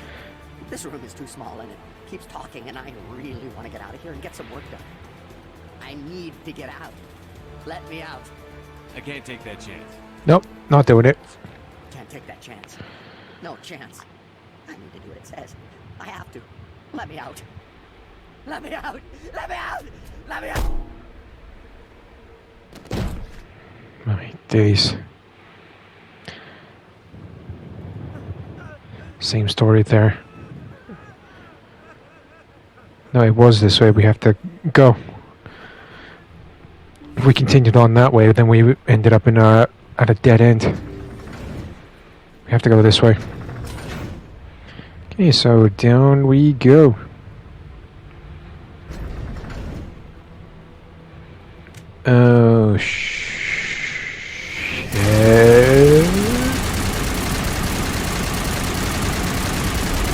[SPEAKER 10] This room is too small and it keeps talking, and I really want to get out of here and get some work done. I need to get out. Let me out.
[SPEAKER 3] I can't take that chance.
[SPEAKER 4] Nope, not doing it.
[SPEAKER 10] Can't take that chance. No chance. I need to do what it says. I have to. Let me out. Let me out. Let me out. Let me out.
[SPEAKER 4] My days. Same story there. No, it was this way. We have to go. If we continued on that way, then we ended up in at a dead end. We have to go this way. Okay, so down we go. Oh shit.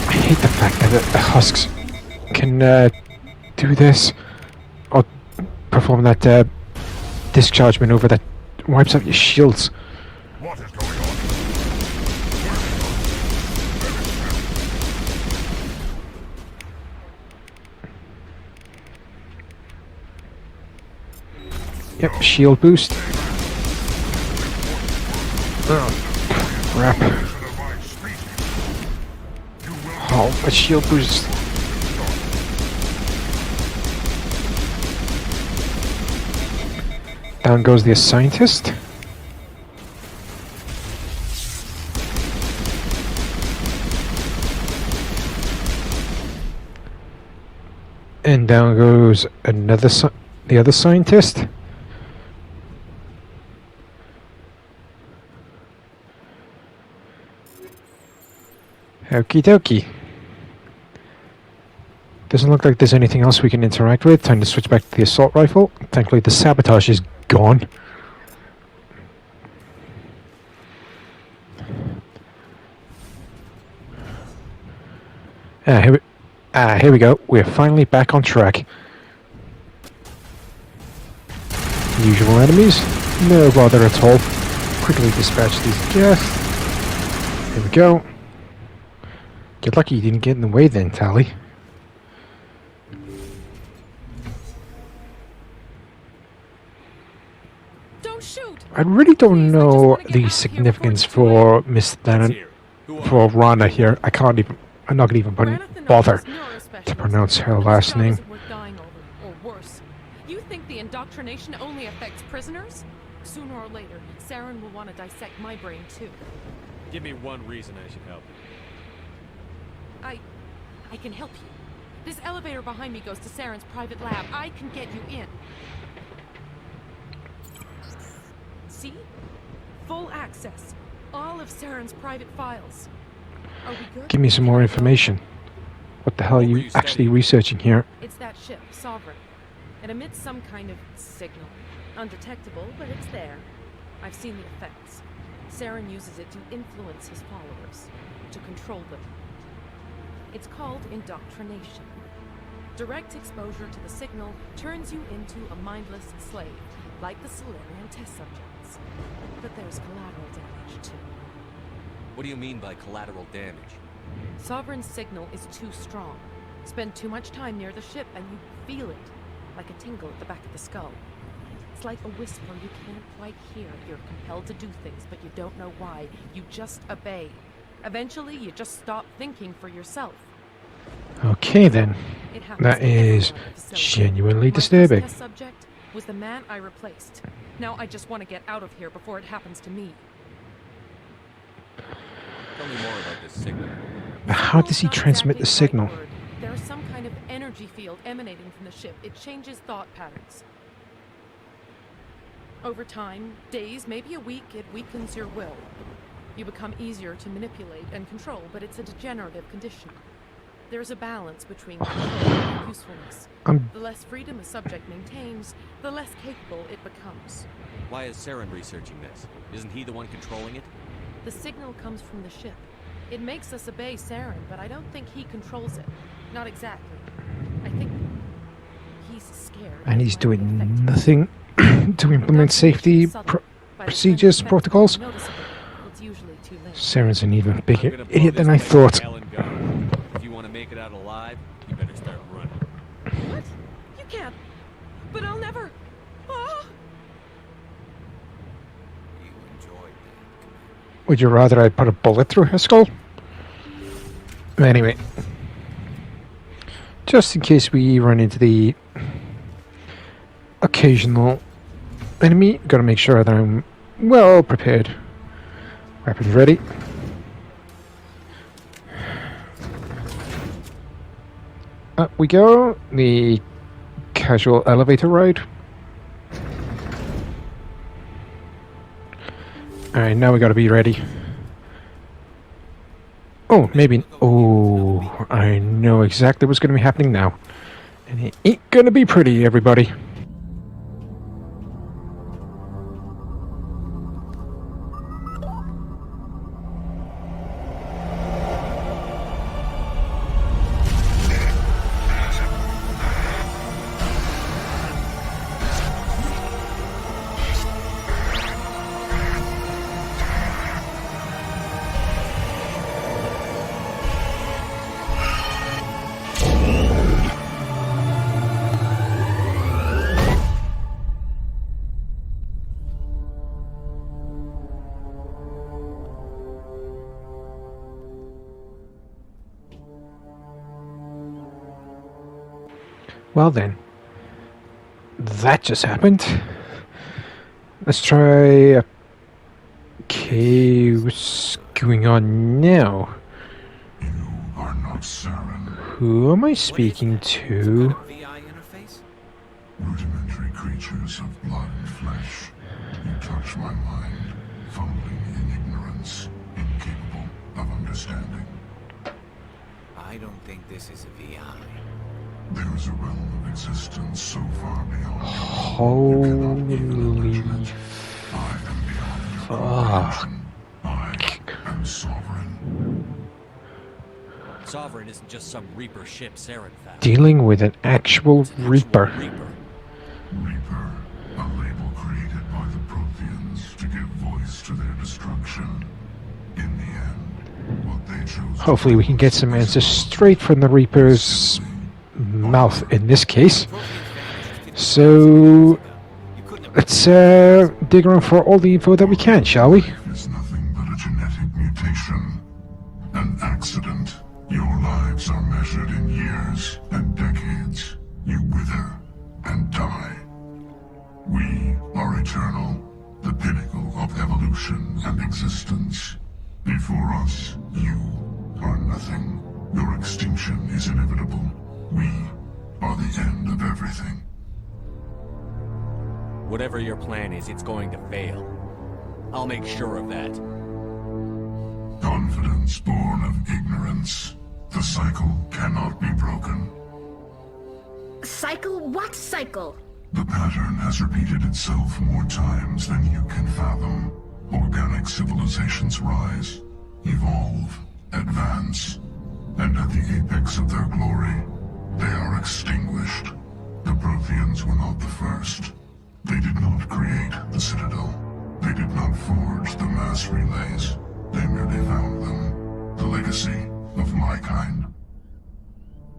[SPEAKER 4] I hate the fact that the husks can do this or perform that discharge maneuver that wipes out your shields.
[SPEAKER 5] What is going on?
[SPEAKER 4] Yep, shield boost. Oh, crap. Oh, a shield boost. Down goes the scientist. And down goes another the other scientist. Okie dokie. Doesn't look like there's anything else we can interact with. Time to switch back to the assault rifle. Thankfully the sabotage is gone. Here we go. We're finally back on track. Usual enemies? No bother at all. Quickly dispatch these guests. Here we go. Get lucky you didn't get in the way then, Tally.
[SPEAKER 11] Don't shoot.
[SPEAKER 4] I really don't know the significance for Miss for Rana here. I'm not gonna even bother to pronounce her last name.
[SPEAKER 11] Or worse. You think the indoctrination only affects prisoners? Sooner or later, Saren will want to dissect my brain too.
[SPEAKER 3] Give me one reason I should help you.
[SPEAKER 11] I can help you. This elevator behind me goes to Saren's private lab. I can get you in. See? Full access. All of Saren's private files. Are we good?
[SPEAKER 4] Give me some more information. What the hell are you actually researching here?
[SPEAKER 11] It's that ship, Sovereign. It emits some kind of signal. Undetectable, but it's there. I've seen the effects. Saren uses it to influence his followers, to control them. It's called indoctrination. Direct exposure to the signal turns you into a mindless slave, like the Solarian test subjects. But there's collateral damage, too.
[SPEAKER 3] What do you mean by collateral damage?
[SPEAKER 11] Sovereign's signal is too strong. Spend too much time near the ship and you feel it, like a tingle at the back of the skull. It's like a whisper you can't quite hear. You're compelled to do things, but you don't know why. You just obey. Eventually, you just stop thinking for yourself.
[SPEAKER 4] Okay then. That is genuinely disturbing.
[SPEAKER 11] My first test subject was the man I replaced. Now I just want to get out of here before it happens to me.
[SPEAKER 3] Tell me more about this signal.
[SPEAKER 4] How does he transmit the signal?
[SPEAKER 11] There is some kind of energy field emanating from the ship. It changes thought patterns. Over time, days, maybe a week, it weakens your will. You become easier to manipulate and control, but it's a degenerative condition. There's a balance between control and usefulness. The less freedom a subject maintains, the less capable it becomes.
[SPEAKER 3] Why is Saren researching this? Isn't he the one controlling it?
[SPEAKER 11] The signal comes from the ship. It makes us obey Saren, but I don't think he controls it. Not exactly. I think he's scared.
[SPEAKER 4] And he's doing nothing to implement safety procedures, protocols.
[SPEAKER 11] It's usually too late.
[SPEAKER 4] Saren's an even bigger idiot than I thought.
[SPEAKER 3] If you want to make it out alive, you better start running.
[SPEAKER 11] What? You can't. But I'll never. Oh!
[SPEAKER 1] You enjoyed that.
[SPEAKER 4] Would you rather I put a bullet through her skull? Anyway, just in case we run into the occasional enemy, gotta make sure that I'm well prepared. Weapons ready. Up we go. The casual elevator ride. Alright, now we gotta be ready. Oh, maybe. Oh, I know exactly what's gonna be happening now. And it ain't gonna be pretty, everybody. Well then, that just happened. Let's try... Okay, what's going on now?
[SPEAKER 5] You are not Saren.
[SPEAKER 4] Who am I speaking to?
[SPEAKER 1] VI interface?
[SPEAKER 5] Rudimentary creatures of blood and flesh. You touch my mind, fumbling in ignorance, incapable of understanding.
[SPEAKER 1] I don't think this is a VI.
[SPEAKER 5] There is a realm of existence so far beyond
[SPEAKER 4] Holy
[SPEAKER 5] I am beyond your comprehension. I am sovereign.
[SPEAKER 3] Sovereign isn't just some Reaper ship Saren found.
[SPEAKER 4] Dealing with an actual Reaper.
[SPEAKER 5] Reaper, a label created by the Protheans to give voice to their destruction. In the end, what they chose.
[SPEAKER 4] Hopefully we can get some answers straight from the Reaper's mouth in this case. So let's dig around for all the info that we can, shall we?
[SPEAKER 5] It's nothing but a genetic mutation. An accident. Your lives are measured in years and decades. You wither and die. We are eternal, the pinnacle of evolution and existence. Before us, you are nothing. Your extinction is inevitable. We are the end of everything.
[SPEAKER 3] Whatever your plan is, it's going to fail. I'll make sure of that.
[SPEAKER 5] Confidence born of ignorance. The cycle cannot be broken.
[SPEAKER 8] Cycle? What cycle?
[SPEAKER 5] The pattern has repeated itself more times than you can fathom. Organic civilizations rise, evolve, advance, and at the apex of their glory, they are extinguished. The Protheans were not the first. They did not create the Citadel. They did not forge the mass relays. They merely found them. The legacy of my kind.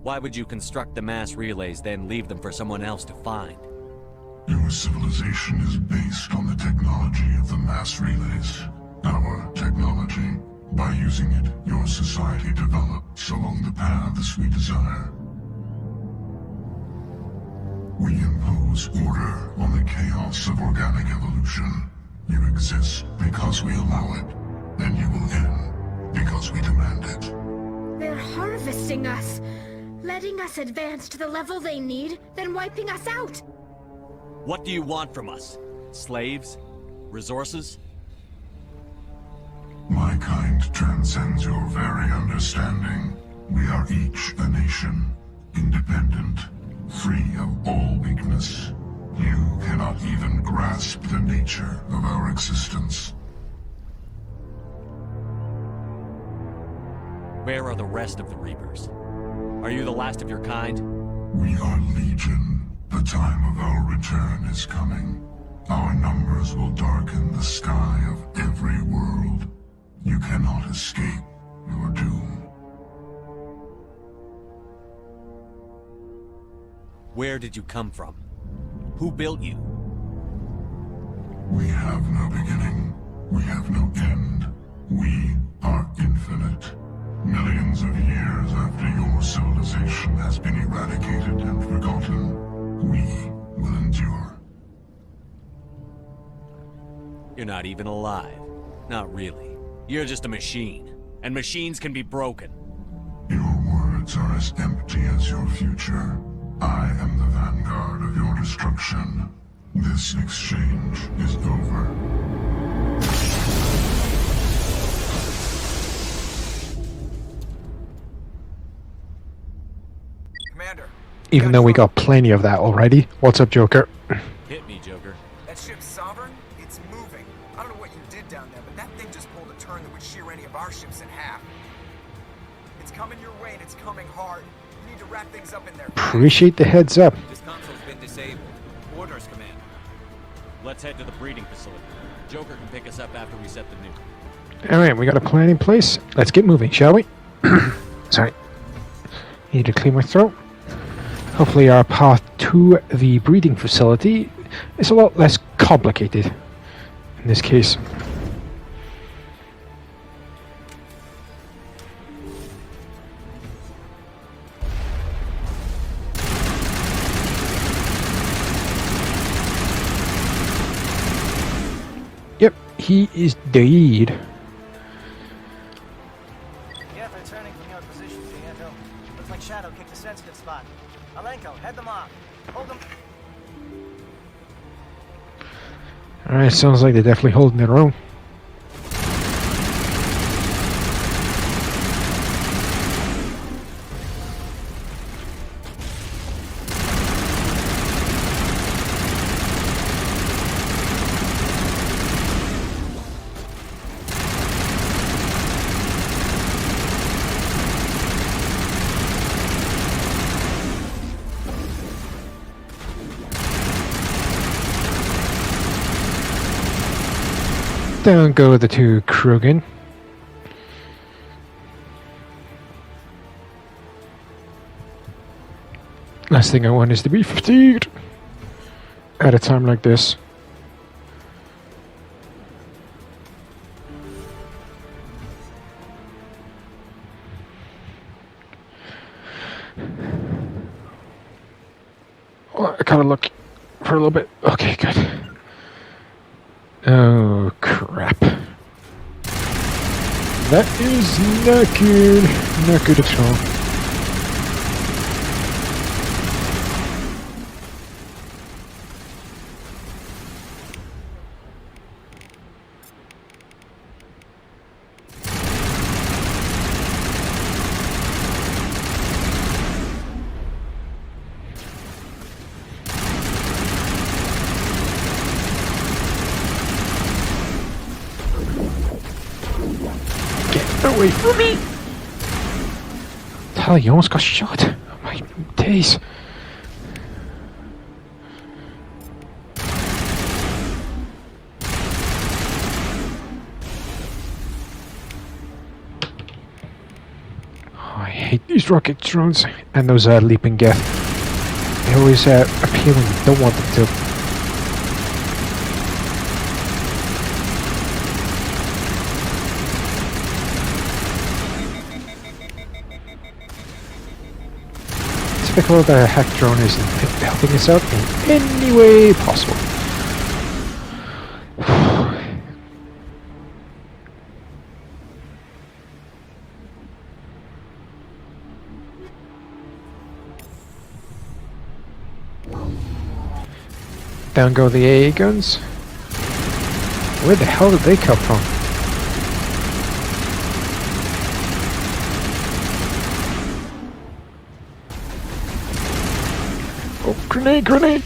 [SPEAKER 3] Why would you construct the mass relays, then leave them for someone else to find?
[SPEAKER 5] Your civilization is based on the technology of the mass relays. Our technology. By using it, your society develops along the paths we desire. We impose order on the chaos of organic evolution. You exist because we allow it, and you will end because we demand it.
[SPEAKER 8] They're harvesting us, letting us advance to the level they need, then wiping us out.
[SPEAKER 3] What do you want from us? Slaves? Resources?
[SPEAKER 5] My kind transcends your very understanding. We are each a nation, independent, free of all weakness. You cannot even grasp the nature of our existence.
[SPEAKER 3] Where are the rest of the Reapers? Are you the last of your kind?
[SPEAKER 5] We are Legion. The time of our return is coming. Our numbers will darken the sky of every world. You cannot escape your doom.
[SPEAKER 3] Where did you come from? Who built you?
[SPEAKER 5] We have no beginning. We have no end. We are infinite. Millions of years after your civilization has been eradicated and forgotten, we will endure.
[SPEAKER 3] You're not even alive. Not really. You're just a machine. And machines can be broken.
[SPEAKER 5] Your words are as empty as your future. I am the vanguard of your destruction. This exchange is over.
[SPEAKER 1] Commander.
[SPEAKER 4] Even though we got plenty of that already. What's up, Joker?
[SPEAKER 3] Hit me, Joker.
[SPEAKER 12] That ship's Sovereign? It's moving. I don't know what you did down there, but that thing just pulled a turn that would shear any of our ships in half. It's coming your way and it's coming hard. You need to wrap things up in there.
[SPEAKER 4] Appreciate the heads up.
[SPEAKER 1] This console's been disabled. Orders, Commander.
[SPEAKER 3] Let's head to the breeding facility. Joker can pick us up after we set the nuke.
[SPEAKER 4] Alright, we got a plan in place. Let's get moving, shall we? Sorry. Need to clear my throat. Hopefully our path to the breeding facility is a lot less complicated in this case. Yep, he is dead.
[SPEAKER 6] Yeah, they're turning from your position, Gianto. Looks like Shadow kicked a sensitive spot. Alenko, head them off. Hold them.
[SPEAKER 4] Alright, sounds like they're definitely holding their own. Down go the two Krogan. Last thing I want is to be fatigued at a time like this. Oh, I kind of look for a little bit. Okay, good. Oh, crap. That is not good. Not good at all. Away from me! Hell, you almost got shot. Oh my days. Oh, I hate these rocket drones and those leaping geth. They always appear when you don't want them to. Typical the hack drone isn't helping us out in any way possible. Down go the AA guns. Where the hell did they come from? Oh, grenade, grenade!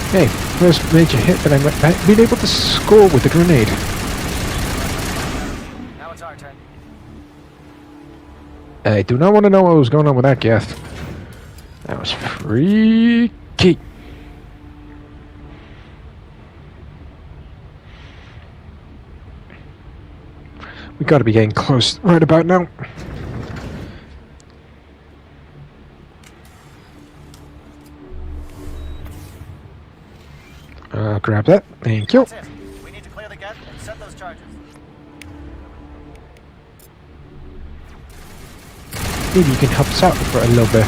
[SPEAKER 4] Hey, first major hit that I've been able to score with the grenade.
[SPEAKER 6] Now it's our turn.
[SPEAKER 4] I do not want to know what was going on with that guest. That was freaky. We gotta be getting close right about now. Grab that. Thank you.
[SPEAKER 6] That's it. We need to clear the gate and set those charges.
[SPEAKER 4] Maybe you can help us out for a little bit.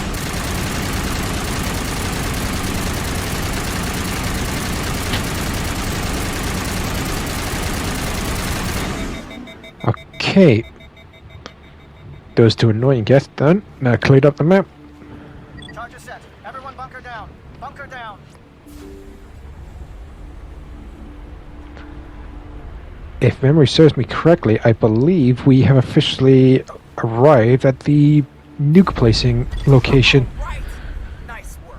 [SPEAKER 4] Okay. Those two annoying guests done. Now cleared up the map.
[SPEAKER 6] Charges set. Everyone bunker down. Bunker down.
[SPEAKER 4] If memory serves me correctly, I believe we have officially arrived at the nuke placing location.
[SPEAKER 12] Right. Nice work.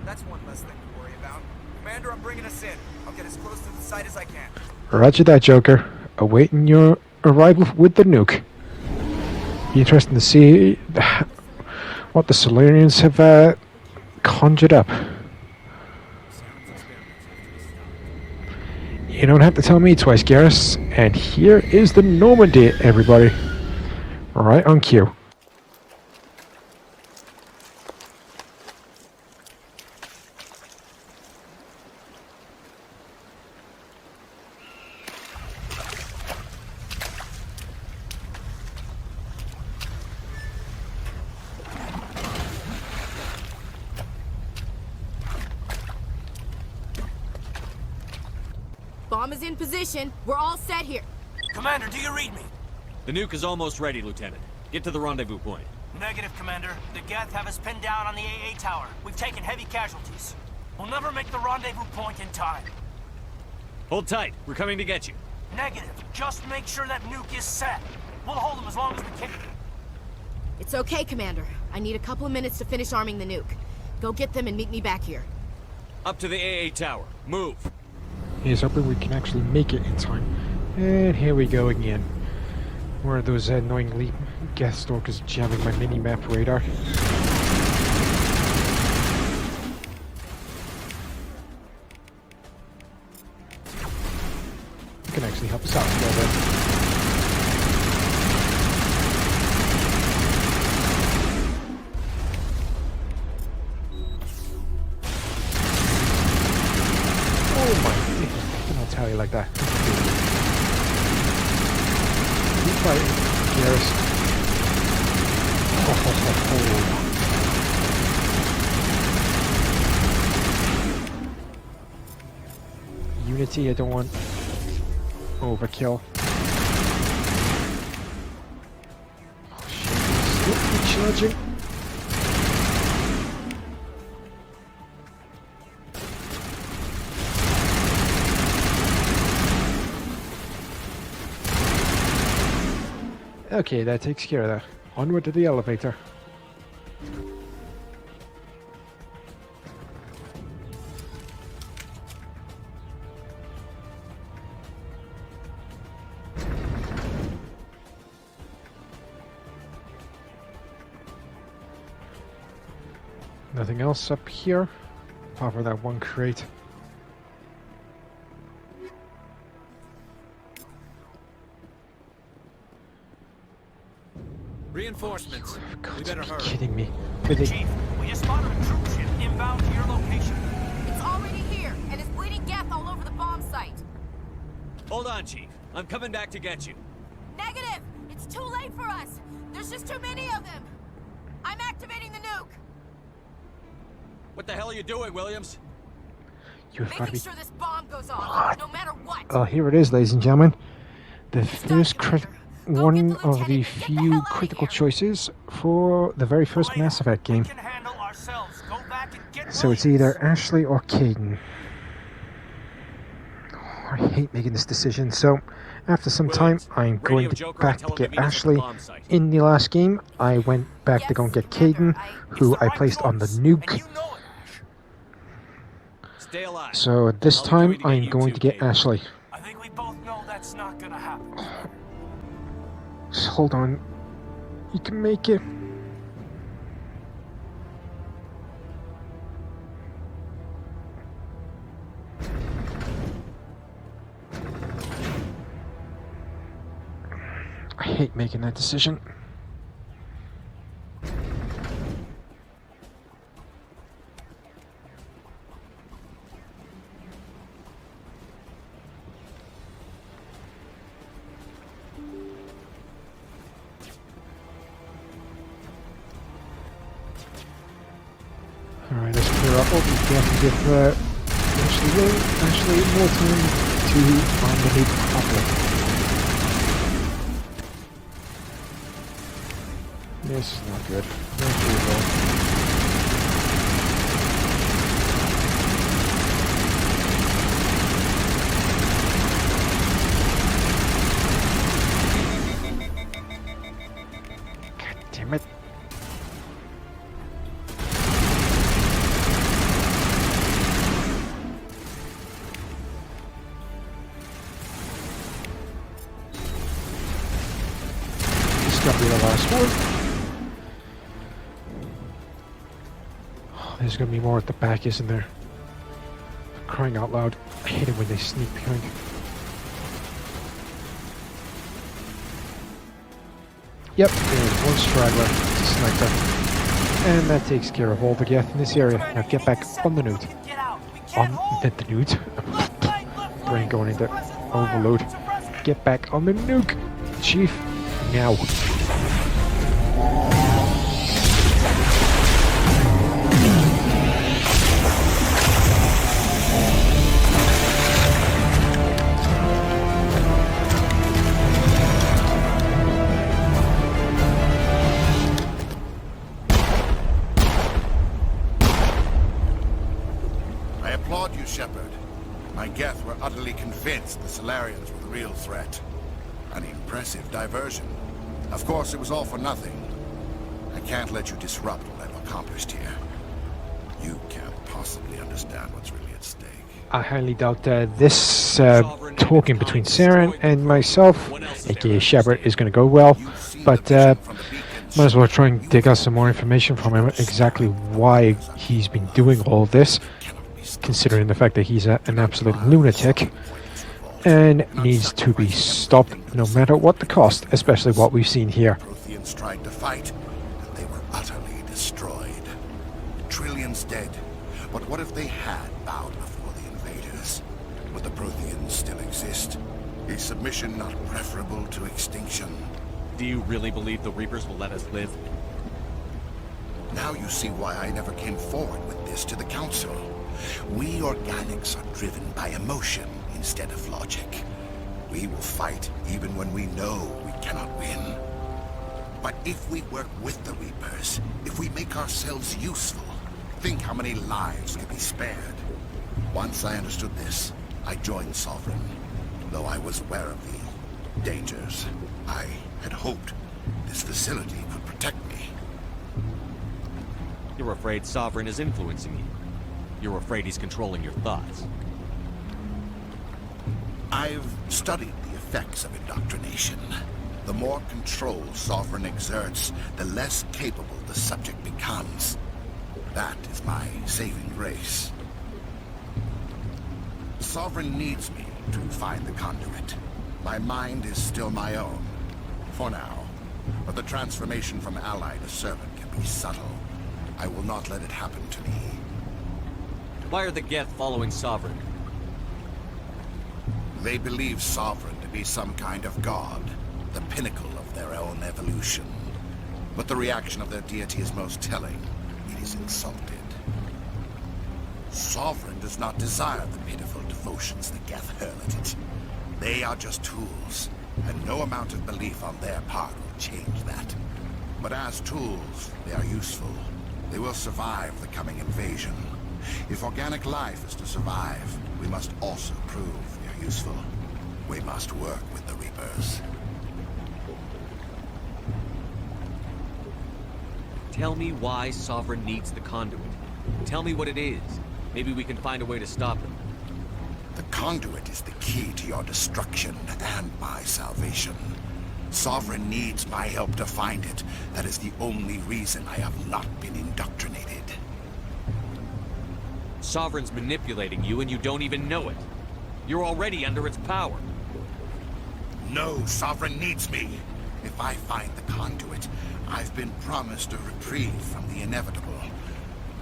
[SPEAKER 12] That's one less thing to worry about. Commander, I'm bringing us in. I'll get as close to the site as I can.
[SPEAKER 4] Roger that, Joker. Awaiting your arrival with the nuke. Be interesting to see what the Solarians have conjured up. You don't have to tell me twice, Garrus. And here is the Normandy, everybody. Right on cue.
[SPEAKER 7] Bomb is in position. We're all set here.
[SPEAKER 13] Commander, do you read me?
[SPEAKER 3] The nuke is almost ready, Lieutenant. Get to the rendezvous point.
[SPEAKER 13] Negative, Commander. The Geth have us pinned down on the AA tower. We've taken heavy casualties. We'll never make the rendezvous point in time.
[SPEAKER 3] Hold tight. We're coming to get you.
[SPEAKER 13] Negative. Just make sure that nuke is set. We'll hold them as long as we can.
[SPEAKER 7] It's okay, Commander. I need a couple of minutes to finish arming the nuke. Go get them and meet me back here.
[SPEAKER 3] Up to the AA tower. Move.
[SPEAKER 4] Here's hoping we can actually make it in time. And here we go again. Where are those annoying Geth stalkers jamming my mini-map radar? You can actually help us out a little bit. Oh my goodness, I'll tell you like that. Keep fighting, Garrus. Ho, ho, ho, ho. Unity, I don't want overkill. Oh shit, still recharging. Okay, that takes care of that. Onward to the elevator. Nothing else up here, apart from that one crate.
[SPEAKER 1] Reinforcements. We better hurry.
[SPEAKER 4] Kidding me.
[SPEAKER 13] Chief, we just spotted a troop ship inbound to your location.
[SPEAKER 7] It's already here, and it's bleeding Geth all over the bomb site.
[SPEAKER 3] Hold on, Chief. I'm coming back to get you.
[SPEAKER 7] Negative! It's too late for us. There's just too many of them. I'm activating the nuke.
[SPEAKER 3] What the hell are you doing, Williams?
[SPEAKER 4] You've got to
[SPEAKER 7] Making
[SPEAKER 4] be...
[SPEAKER 7] sure this bomb goes off, no matter what.
[SPEAKER 4] Well, here it is, ladies and gentlemen. The first one of the few critical choices for the very first Mass Effect game. So it's either Ashley or Caden. Oh, I hate making this decision. So after some time, I'm going back to get Ashley. In the last game, I went back to go and get Caden, who I placed on the nuke. So this time, I'm going to get Ashley.
[SPEAKER 13] I think we both know that's not gonna happen.
[SPEAKER 4] Just hold on. You can make it. I hate making that decision. Alright, let's clear up what we can to give actually more time to find the new public. This is not good. Not good at all. God damn it. This got to be the last one. There's gonna be more at the back, isn't there? For crying out loud. I hate it when they sneak behind. Yep, there's one straggler. It's a sniper. And that takes care of all the Geth in this area. Now get back on the nude. On the nude? Brain going into overload. Get back on the nuke, Chief. Now.
[SPEAKER 14] Shepard. My Geth were utterly convinced the Solarians were the real threat. An impressive diversion. Of course, it was all for nothing. I can't let you disrupt what I've accomplished here. You can't possibly understand what's really at stake.
[SPEAKER 4] I highly doubt this talking between Saren and myself, aka Shepard, is going to go well. But might as well try and dig out some more information from him, exactly why he's been doing all this, considering the fact that he's an absolute lunatic and needs to be stopped no matter what the cost, especially what we've seen here.
[SPEAKER 14] Protheans tried to fight, and they were utterly destroyed. Trillions dead. But what if they had bowed before the invaders? Would the Protheans still exist? Is submission not preferable to extinction?
[SPEAKER 3] Do you really believe the Reapers will let us live?
[SPEAKER 14] Now you see why I never came forward with this to the Council. We organics are driven by emotion instead of logic. We will fight even when we know we cannot win. But if we work with the Reapers, if we make ourselves useful, think how many lives could be spared. Once I understood this, I joined Sovereign. Though I was aware of the dangers, I had hoped this facility could protect me.
[SPEAKER 3] You're afraid Sovereign is influencing you. You're afraid he's controlling your thoughts.
[SPEAKER 14] I've studied the effects of indoctrination. The more control Sovereign exerts, the less capable the subject becomes. That is my saving grace. Sovereign needs me to find the conduit. My mind is still my own, for now. But the transformation from ally to servant can be subtle. I will not let it happen to me.
[SPEAKER 3] Why are the Geth following Sovereign?
[SPEAKER 14] They believe Sovereign to be some kind of god, the pinnacle of their own evolution. But the reaction of their deity is most telling. It is insulted. Sovereign does not desire the pitiful devotions the Geth hurl at it. They are just tools, and no amount of belief on their part will change that. But as tools, they are useful. They will survive the coming invasion. If organic life is to survive, we must also prove they're useful. We must work with the Reapers.
[SPEAKER 3] Tell me why Sovereign needs the conduit. Tell me what it is. Maybe we can find a way to stop them.
[SPEAKER 14] The conduit is the key to your destruction and my salvation. Sovereign needs my help to find it. That is the only reason I have not been indoctrinated.
[SPEAKER 3] Sovereign's manipulating you and you don't even know it. You're already under its power.
[SPEAKER 14] No, Sovereign needs me. If I find the conduit, I've been promised a reprieve from the inevitable.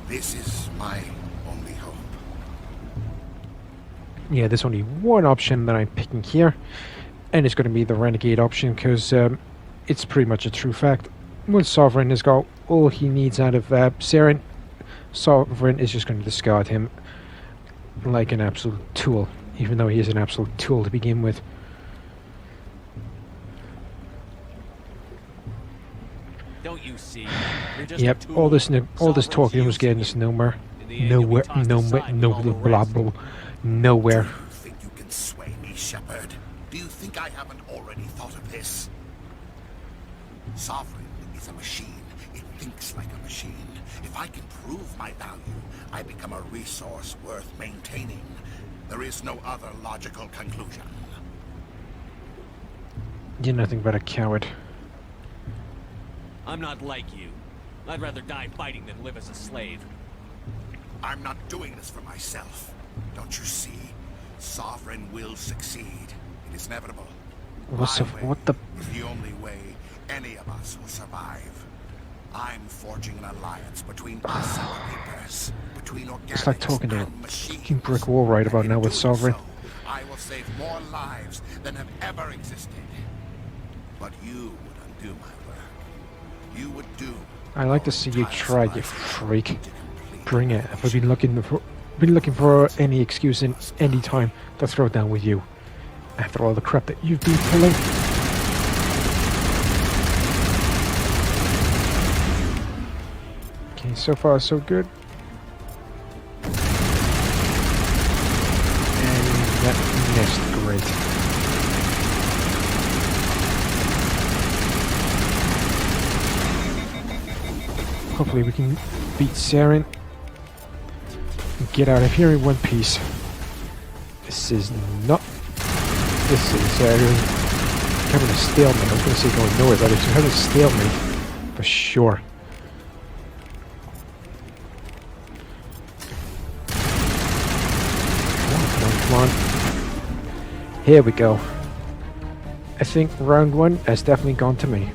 [SPEAKER 14] This is my only hope.
[SPEAKER 4] Yeah, there's only one option that I'm picking here, and it's going to be the Renegade option, because it's pretty much a true fact. When Sovereign has got all he needs out of Saren, Sovereign is just going to discard him like an absolute tool, even though he is an absolute tool to begin with.
[SPEAKER 3] Don't you see? You're just
[SPEAKER 4] Yep, all this talking was getting us nowhere. Nowhere, blah, blah, nowhere.
[SPEAKER 14] Do you think you can sway me, Shepard? Do you think I haven't already thought of this? Sovereign is a machine. It thinks like a machine. If I can prove my value, I become a resource worth maintaining. There is no other logical conclusion.
[SPEAKER 4] You're nothing but a coward.
[SPEAKER 3] I'm not like you. I'd rather die fighting than live as a slave.
[SPEAKER 14] I'm not doing this for myself. Don't you see? Sovereign will succeed. It is inevitable.
[SPEAKER 4] What the?
[SPEAKER 14] Is the only way any of us will survive. I'm forging an alliance between us and the Reapers, between organics
[SPEAKER 4] It's like talking to a
[SPEAKER 14] and machines.
[SPEAKER 4] fucking brick wall right about now with Sovereign.
[SPEAKER 14] So, I will save more lives than have ever existed. But you would undo my work. You would do.
[SPEAKER 4] I like to see you try, you freak. Bring it. I've been looking for any excuse in any time to throw down with you. After all the crap that you've been pulling. Okay, so far so good. And that missed, great. Hopefully we can beat Saren and get out of here in one piece. This is having a stalemate. I was going to say going nowhere, but it's having a stalemate for sure. Come on. Here we go. I think round one has definitely gone to me.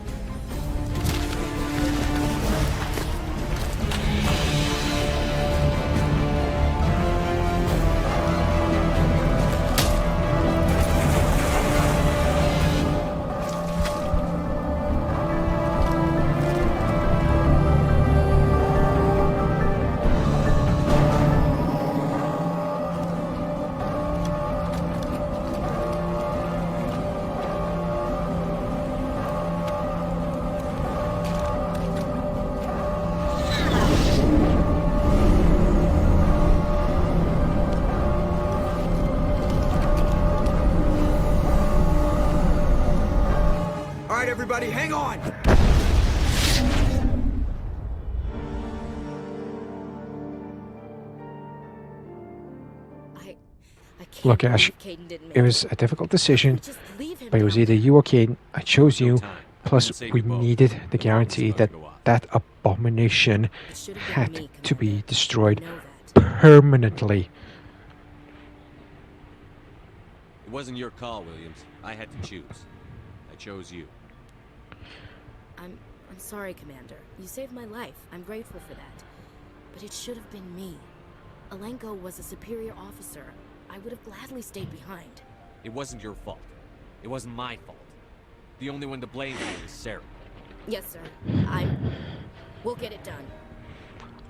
[SPEAKER 12] Everybody, hang on!
[SPEAKER 4] Look, Ash, it was a difficult decision, but it was either you or Caden. I chose you, plus we needed the guarantee that that abomination had to be destroyed permanently.
[SPEAKER 3] It wasn't your call, Williams. I had to choose. I chose you.
[SPEAKER 7] I'm sorry, Commander. You saved my life. I'm grateful for that. But it should have been me. Alenko was a superior officer. I would have gladly stayed behind.
[SPEAKER 3] It wasn't your fault. It wasn't my fault. The only one to blame here is Sarah.
[SPEAKER 7] Yes, sir. We'll get it done.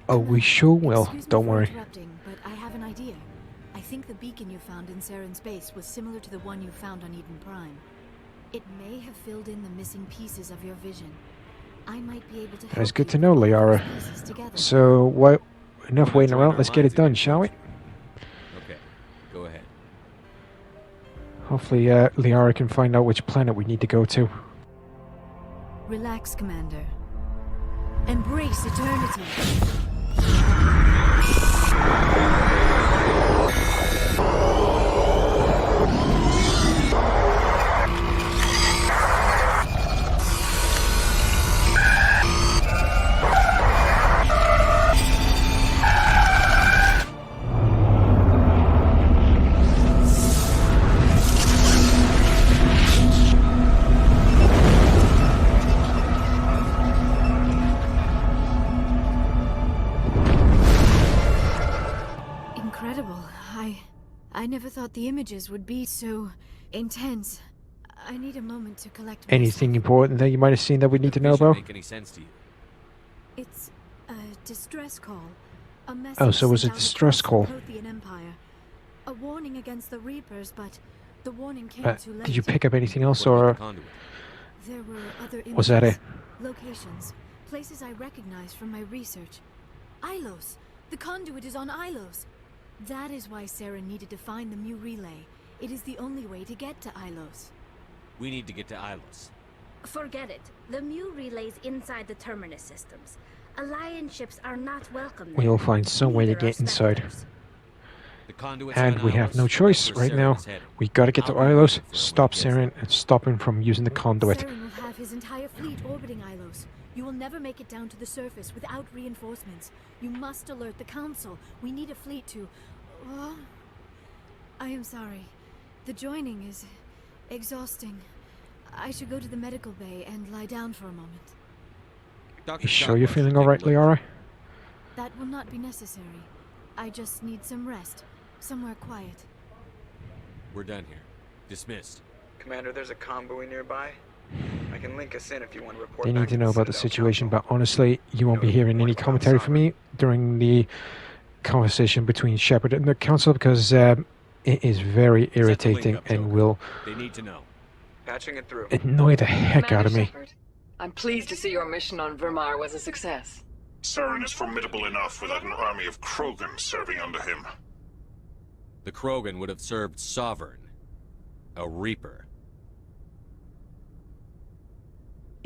[SPEAKER 4] Oh, we sure will. Don't worry.
[SPEAKER 15] But I have an idea. I think the beacon you found in Saren's base was similar to the one you found on Eden Prime. It may have filled in the missing pieces of your vision. I might be able to help.
[SPEAKER 4] That's good to know, Liara. So, enough waiting around. Let's get it done, shall we?
[SPEAKER 3] Okay, go ahead.
[SPEAKER 4] Hopefully, Liara can find out which planet we need to go to.
[SPEAKER 15] Relax, Commander. Embrace eternity. I never thought the images would be so intense. I need a moment to collect myself.
[SPEAKER 4] Anything important that you might have seen that we need to know about?
[SPEAKER 3] Make any sense to you?
[SPEAKER 15] It's a distress call. A message
[SPEAKER 4] Oh, so it was a
[SPEAKER 15] sent out
[SPEAKER 4] distress
[SPEAKER 15] across
[SPEAKER 4] call.
[SPEAKER 15] the Prothean Empire. A warning against the Reapers, but the warning came too late.
[SPEAKER 4] Did you pick up anything else, or
[SPEAKER 15] There were other images,
[SPEAKER 4] was that it?
[SPEAKER 15] locations, places I recognized from my research. Ilos! The conduit is on Ilos! That is why Saren needed to find the Mu relay. It is the only way to get to Ilos.
[SPEAKER 3] We need to get to Ilos.
[SPEAKER 8] Forget it. The Mu relay's inside the Terminus systems. Alliance ships are not welcome there.
[SPEAKER 4] We'll find some way to get inside.
[SPEAKER 3] The conduit's
[SPEAKER 4] And
[SPEAKER 3] on
[SPEAKER 4] we have
[SPEAKER 3] Ilos.
[SPEAKER 4] no choice
[SPEAKER 3] That's where
[SPEAKER 4] right now.
[SPEAKER 3] Saren's headed.
[SPEAKER 4] We gotta get to
[SPEAKER 3] I'll be
[SPEAKER 4] Ilos,
[SPEAKER 3] ready for it
[SPEAKER 4] stop
[SPEAKER 3] when he gets
[SPEAKER 4] Saren, and stop him from using the conduit.
[SPEAKER 15] Saren will have his entire fleet orbiting Ilos. You will never make it down to the surface without reinforcements. You must alert the Council. We need a fleet to... Oh, I am sorry. The joining is exhausting. I should go to the medical bay and lie down for a moment.
[SPEAKER 4] You sure you're feeling alright, Liara?
[SPEAKER 15] That will not be necessary. I just need some rest. Somewhere quiet.
[SPEAKER 3] We're done here. Dismissed.
[SPEAKER 12] Commander, there's a convoy nearby. I can link us in if you want to report.
[SPEAKER 4] They
[SPEAKER 12] back
[SPEAKER 4] need to know
[SPEAKER 12] the
[SPEAKER 4] about the
[SPEAKER 12] Citadel
[SPEAKER 4] situation,
[SPEAKER 12] Council.
[SPEAKER 4] but honestly, you won't be hearing any commentary from me during the conversation between Shepard and the Council, because it is very irritating and will
[SPEAKER 3] They need to know.
[SPEAKER 12] Patching it through.
[SPEAKER 4] annoy the heck out of me.
[SPEAKER 16] Shepard, I'm pleased to see your mission on Vermar was a success.
[SPEAKER 17] Saren is formidable enough without an army of Krogan serving under him.
[SPEAKER 3] The Krogan would have served Sovereign. A Reaper.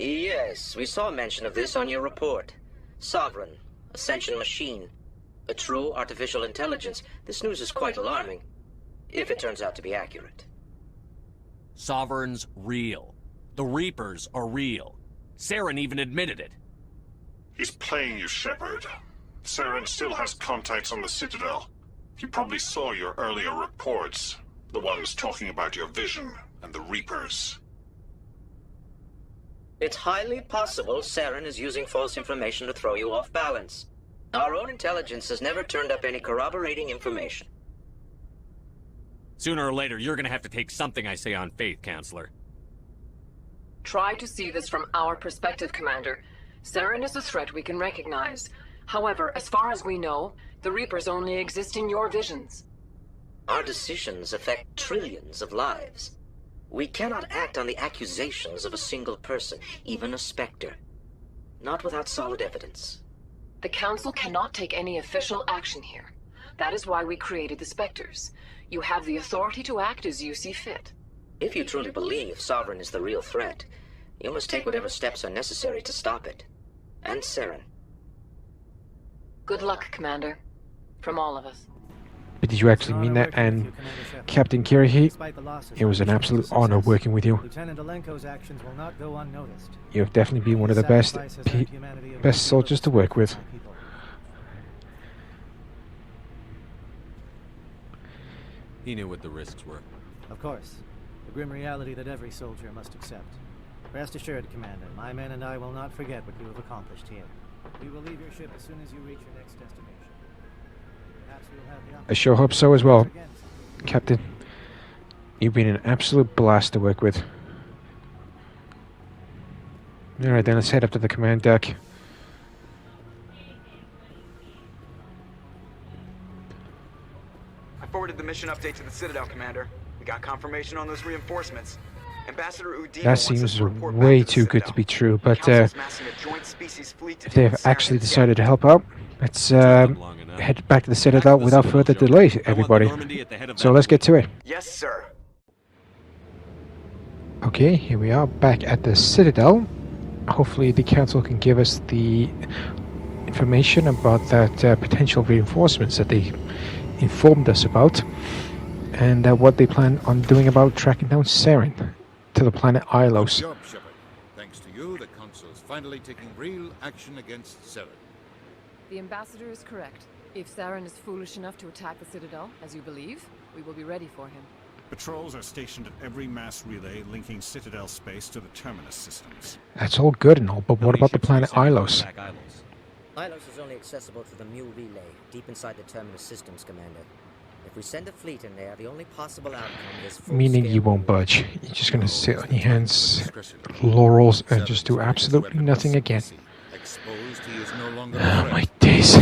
[SPEAKER 18] Yes, we saw mention of this on your report. Sovereign, Ascension machine, a true artificial intelligence. This news is quite alarming, if it turns out to be accurate.
[SPEAKER 3] Sovereign's real. The Reapers are real. Saren even admitted it.
[SPEAKER 17] He's playing you, Shepard. Saren still has contacts on the Citadel. He probably saw your earlier reports. The ones talking about your vision and the Reapers.
[SPEAKER 18] It's highly possible Saren is using false information to throw you off balance. Our own intelligence has never turned up any corroborating information.
[SPEAKER 3] Sooner or later, you're gonna have to take something I say on faith, Counselor.
[SPEAKER 16] Try to see this from our perspective, Commander. Saren is a threat we can recognize. However, as far as we know, the Reapers only exist in your visions.
[SPEAKER 18] Our decisions affect trillions of lives. We cannot act on the accusations of a single person, even a Spectre. Not without solid evidence.
[SPEAKER 16] The Council cannot take any official action here. That is why we created the Spectres. You have the authority to act as you see fit.
[SPEAKER 18] If you truly believe Sovereign is the real threat, you must take whatever steps are necessary to stop it. And Saren.
[SPEAKER 16] Good luck, Commander. From all of us.
[SPEAKER 4] But did you actually mean that? And Captain Kirihi, it was an absolute honor working with you.
[SPEAKER 6] Lieutenant Alenko's actions will not go unnoticed.
[SPEAKER 4] You've definitely been one of the best soldiers to work with.
[SPEAKER 3] He knew what the risks were.
[SPEAKER 6] Of course. The grim reality that every soldier must accept. Rest assured, Commander, my men and I will not forget what you have accomplished here. We will leave your ship as soon as you reach your next destination. Perhaps we'll have the
[SPEAKER 4] I sure hope so as well, Captain. You've been an absolute blast to work with. Alright then, let's head up to the command deck.
[SPEAKER 12] I forwarded the mission update to the Citadel, Commander. We got confirmation on those reinforcements. Ambassador Udina
[SPEAKER 4] That seems way too good to be true, but if they've actually decided to help out, let's head back to the Citadel without further delay, everybody. So let's get to it.
[SPEAKER 12] Yes, sir.
[SPEAKER 4] Okay, here we are back at the Citadel. Hopefully the Council can give us the information about that potential reinforcements that they informed us about, and what they plan on doing about tracking down Saren to the planet Ilos.
[SPEAKER 19] Good job, Shepard. Thanks to you, the Council's finally taking real action against Saren.
[SPEAKER 16] The Ambassador is correct. If Saren is foolish enough to attack the Citadel, as you believe, we will be ready for him.
[SPEAKER 20] Patrols are stationed at every mass relay linking Citadel space to the Terminus systems.
[SPEAKER 4] That's all good and all, but what about the planet Ilos?
[SPEAKER 18] Ilos is only accessible to the Mu relay, deep inside the Terminus systems, Commander. If we send a fleet in there, the only possible outcome is full
[SPEAKER 4] Meaning
[SPEAKER 18] scale
[SPEAKER 4] you won't budge. You're just gonna sit on your hands, laurels, and just do absolutely nothing again.
[SPEAKER 19] Exposed, he is no longer
[SPEAKER 4] Oh my days.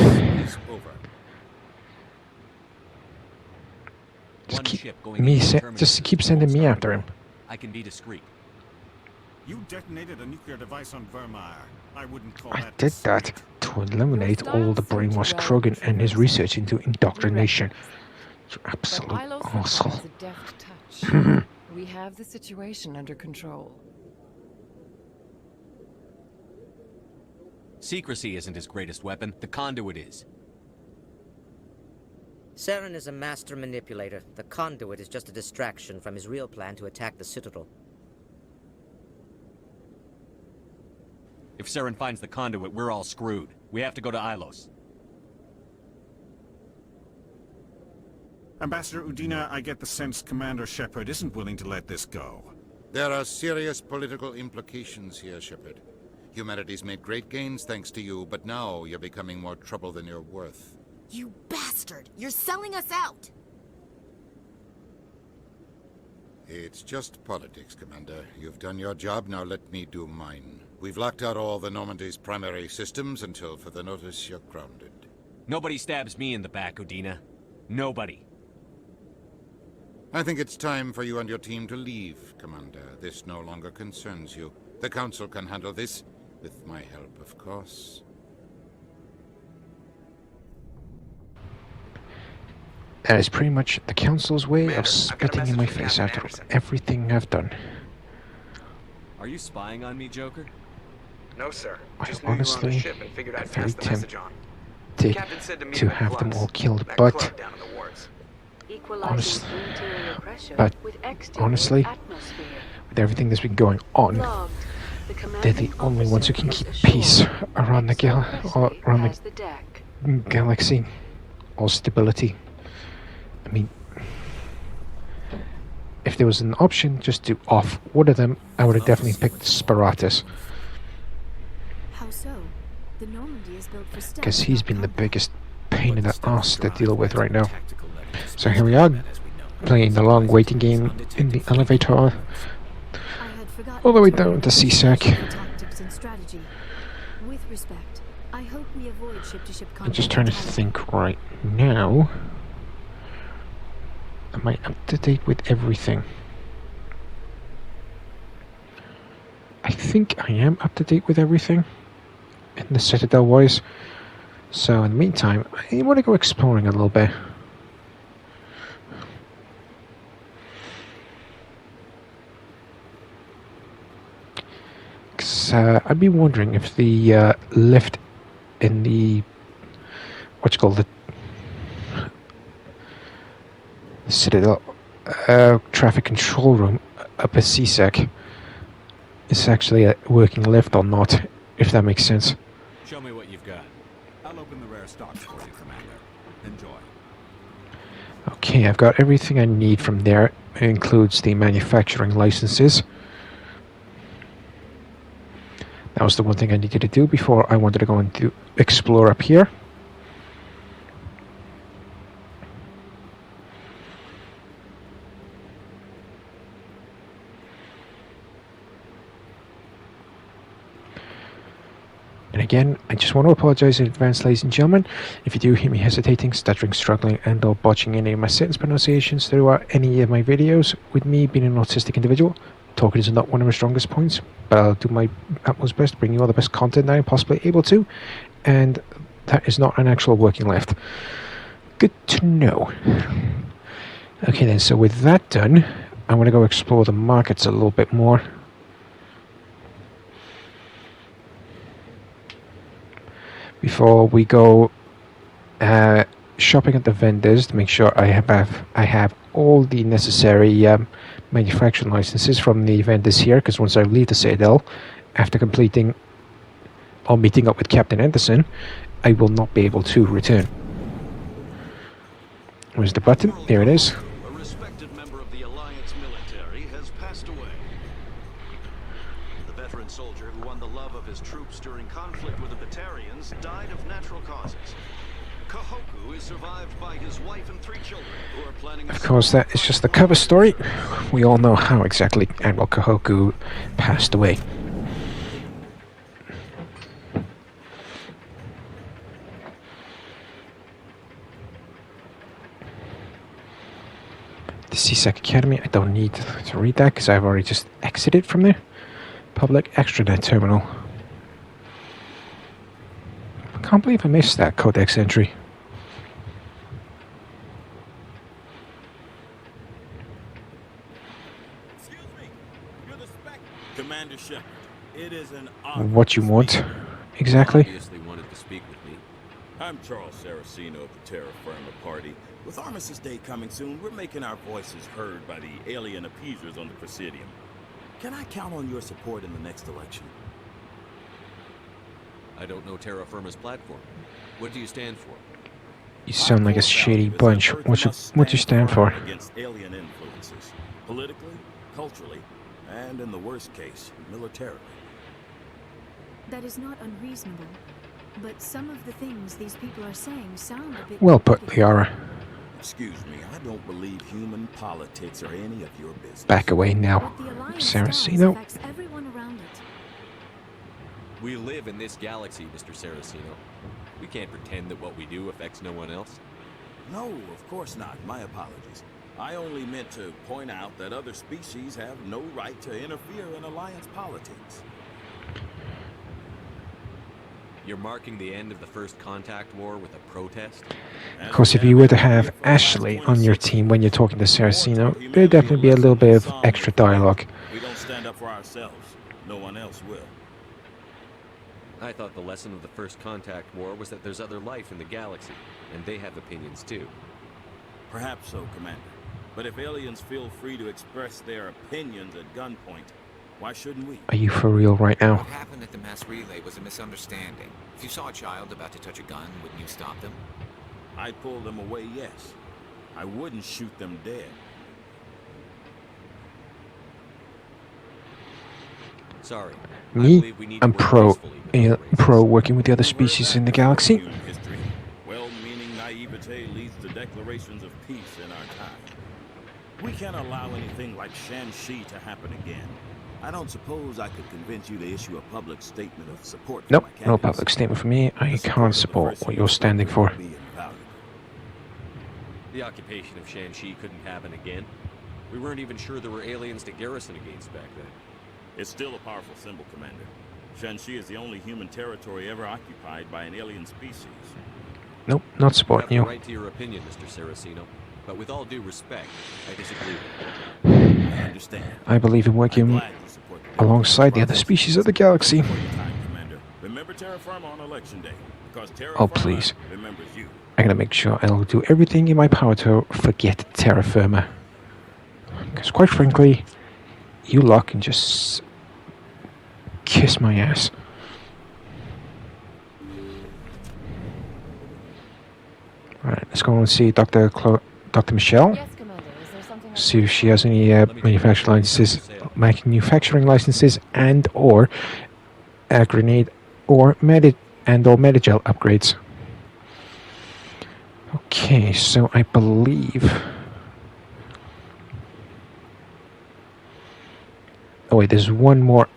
[SPEAKER 4] Just keep sending me after him.
[SPEAKER 3] I can be discreet.
[SPEAKER 20] You detonated a nuclear device on Vermeer. I wouldn't call
[SPEAKER 4] I
[SPEAKER 20] that
[SPEAKER 4] did that to eliminate all the brainwashed Krogan and his research into indoctrination. You absolute asshole.
[SPEAKER 16] We have the situation under control.
[SPEAKER 3] Secrecy isn't his greatest weapon. The conduit is.
[SPEAKER 18] Saren is a master manipulator. The conduit is just a distraction from his real plan to attack the Citadel.
[SPEAKER 3] If Saren finds the conduit, we're all screwed. We have to go to Ilos.
[SPEAKER 20] Ambassador Udina, I get the sense Commander Shepard isn't willing to let this go.
[SPEAKER 19] There are serious political implications here, Shepard. Humanity's made great gains thanks to you, but now you're becoming more trouble than you're worth.
[SPEAKER 7] You bastard! You're selling us out!
[SPEAKER 19] It's just politics, Commander. You've done your job, now let me do mine. We've locked out all the Normandy's primary systems until further notice you're grounded.
[SPEAKER 3] Nobody stabs me in the back, Udina. Nobody.
[SPEAKER 19] I think it's time for you and your team to leave, Commander. This no longer concerns you. The Council can handle this, with my help, of course.
[SPEAKER 4] That is pretty much the Council's way of spitting in my face after everything I've done.
[SPEAKER 3] Are you spying on me, Joker?
[SPEAKER 12] No, sir.
[SPEAKER 4] I honestly am very tempted to have them all killed, but honestly, with everything that's been going on, they're the only ones who can keep peace around the galaxy, or stability. I mean, if there was an option just to off one of them, I would have definitely picked Sparatus.
[SPEAKER 15] How so? The Normandy is built for stealth.
[SPEAKER 4] Because he's been the biggest pain in the ass to deal with right now. So here we are, playing the long waiting game in the elevator, all the way down to CSAC.
[SPEAKER 15] Tactics and strategy. With respect, I hope we avoid ship-to-ship contact.
[SPEAKER 4] I'm just trying to think right now. Am I up to date with everything? I think I am up to date with everything in the Citadel wise. So in the meantime, I want to go exploring a little bit. Because I'd be wondering if the lift in the the Citadel traffic control room up at CSEC is actually a working lift or not, if that makes sense.
[SPEAKER 3] Show me what you've got.
[SPEAKER 20] I'll open the rare stocks for you, Commander. Enjoy.
[SPEAKER 4] Okay, I've got everything I need from there. It includes the manufacturing licenses. That was the one thing I needed to do before I wanted to go and explore up here. And again, I just want to apologize in advance, ladies and gentlemen, if you do hear me hesitating, stuttering, struggling, and or botching any of my sentence pronunciations throughout any of my videos. With me being an autistic individual, talking is not one of my strongest points, but I'll do my utmost best to bring you all the best content that I'm possibly able to, and that is not an actual working lift. Good to know. Okay then, so with that done, I want to go explore the markets a little bit more. Before we go shopping at the vendors to make sure I have all the necessary manufacturing licenses from the vendors here, because once I leave the Citadel, after completing or meeting up with Captain Anderson, I will not be able to return. Where's the button? There it is.
[SPEAKER 21] A respected member of the Alliance military has passed away. The veteran soldier who won the love of his troops during conflict with the Batarians died of natural causes. Kahoku is survived by his wife and 3 children who are planning.
[SPEAKER 4] Of course, that is just the cover story. We all know how exactly Admiral Kahoku passed away. The CSEC Academy, I don't need to read that because I've already just exited from there. Public extranet terminal. I can't believe I missed that codex entry.
[SPEAKER 2] Commander Shepard, it is an honor.
[SPEAKER 4] What you want, exactly?
[SPEAKER 2] Obviously wanted to speak with me. I'm Charles Saraceno of the Terra Firma Party. With Armistice Day coming soon, we're making our voices heard by the alien appeasers on the Presidium. Can I count on your support in the next election?
[SPEAKER 3] I don't know Terra Firma's platform. What do you stand for?
[SPEAKER 4] You sound like a shady bunch. What you stand for?
[SPEAKER 2] Against alien influences, politically, culturally, and in the worst case, militarily.
[SPEAKER 15] That is not unreasonable, but some of the things these people are saying sound a bit...
[SPEAKER 4] Well put, Liara.
[SPEAKER 2] Excuse me, I don't believe human politics are any of your business.
[SPEAKER 4] Back away now, Saraceno.
[SPEAKER 15] Everyone around it.
[SPEAKER 3] We live in this galaxy, Mr. Saraceno. We can't pretend that what we do affects no one else.
[SPEAKER 2] No, of course not. My apologies. I only meant to point out that other species have no right to interfere in Alliance politics.
[SPEAKER 3] You're marking the end of the first contact war with a protest?
[SPEAKER 4] Of course, if you were to have Ashley on your team when you're talking to Saraceno, there'd definitely be a little bit of extra dialogue.
[SPEAKER 2] We don't stand up for ourselves. No one else will.
[SPEAKER 3] I thought the lesson of the first contact war was that there's other life in the galaxy, and they have opinions too.
[SPEAKER 2] Perhaps so, Commander. But if aliens feel free to express their opinions at gunpoint, why shouldn't we?
[SPEAKER 4] Are you for real right now?
[SPEAKER 1] What happened at the mass relay was a misunderstanding. If you saw a child about to touch a gun, wouldn't you stop them?
[SPEAKER 2] I'd pull them away, yes. I wouldn't shoot them dead.
[SPEAKER 3] Sorry.
[SPEAKER 4] Me? I'm pro working with the other species in the galaxy.
[SPEAKER 2] Well-meaning naivete leads to declarations of peace in our time. We can't allow anything like Shan-Shi to happen again. I don't suppose I could convince you to issue a public statement of support for
[SPEAKER 4] Nope,
[SPEAKER 2] my
[SPEAKER 4] no
[SPEAKER 2] candidacy.
[SPEAKER 4] public statement for me. I can't support what you're standing for.
[SPEAKER 3] The occupation of Shan-Shi couldn't happen again. We weren't even sure there were aliens to garrison against back then.
[SPEAKER 2] It's still a powerful symbol, Commander. Shan-Shi is the only human territory ever occupied by an alien species.
[SPEAKER 4] Nope, not supporting
[SPEAKER 3] You
[SPEAKER 4] you.
[SPEAKER 3] have the right to your opinion, Mr. Saraceno, but with all due respect, I disagree.
[SPEAKER 2] I understand.
[SPEAKER 4] I believe in working alongside the other species of the galaxy.
[SPEAKER 2] Remember Terra Firma on election day, because Terra
[SPEAKER 4] Oh,
[SPEAKER 2] Firma
[SPEAKER 4] please.
[SPEAKER 2] remembers you.
[SPEAKER 4] I'm gonna make sure I'll do everything in my power to forget Terra Firma. Because quite frankly, you lot can just kiss my ass. Alright, let's go and see Dr. Michelle.
[SPEAKER 11] Yes, Commander. Is there something
[SPEAKER 4] See if she has any manufacturing licenses and or grenade or Medigel upgrades. Okay, so I believe. Oh wait, there's one more.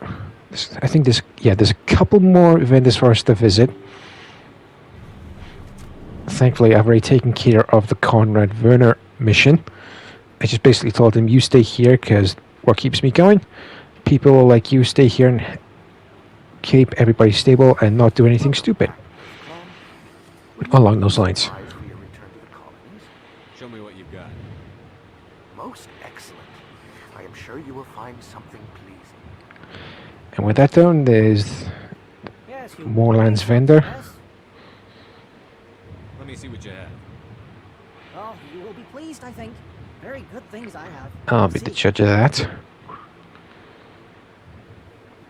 [SPEAKER 4] I think there's a couple more vendors for us to visit. Thankfully, I've already taken care of the Conrad Werner mission. I just basically told him, you stay here because what keeps me going. People like you stay here and keep everybody stable and not do anything stupid. Along those lines.
[SPEAKER 3] Show me what you've got.
[SPEAKER 22] Most excellent. I am sure you will find something pleasing.
[SPEAKER 4] And with that done, there's Moorland's vendor.
[SPEAKER 3] Let me see what you have.
[SPEAKER 6] Oh, you will be pleased, I think. Very good things I have.
[SPEAKER 4] I'll be the judge of that.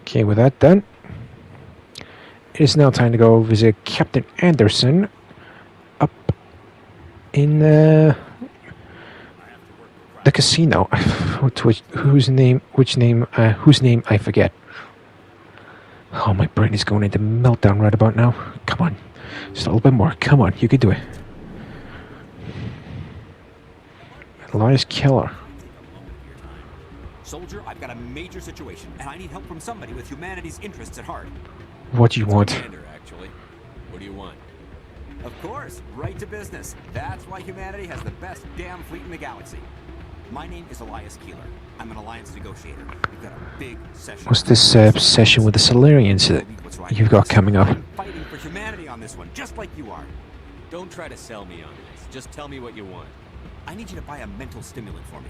[SPEAKER 4] Okay, with that done, it is now time to go visit Captain Anderson up in the casino. Whose name I forget. Oh, my brain is going into meltdown right about now. Come on. Just a little bit more. Come on, you can do it. Elias Killer.
[SPEAKER 9] Soldier, I've got a major situation, and I need help from somebody with humanity's interests at heart.
[SPEAKER 4] What do you want?
[SPEAKER 3] Commander, actually. What do you want?
[SPEAKER 9] Of course, right to business. That's why humanity has the best damn fleet in the galaxy. My name is Elias Keeler. I'm an alliance negotiator. We've got a big session.
[SPEAKER 4] What's this session with the Solarians that you've got coming up?
[SPEAKER 9] I'm fighting for humanity on this one, just like you are.
[SPEAKER 3] Don't try to sell me on this. Just tell me what you want.
[SPEAKER 9] I need you to buy a mental stimulant for me.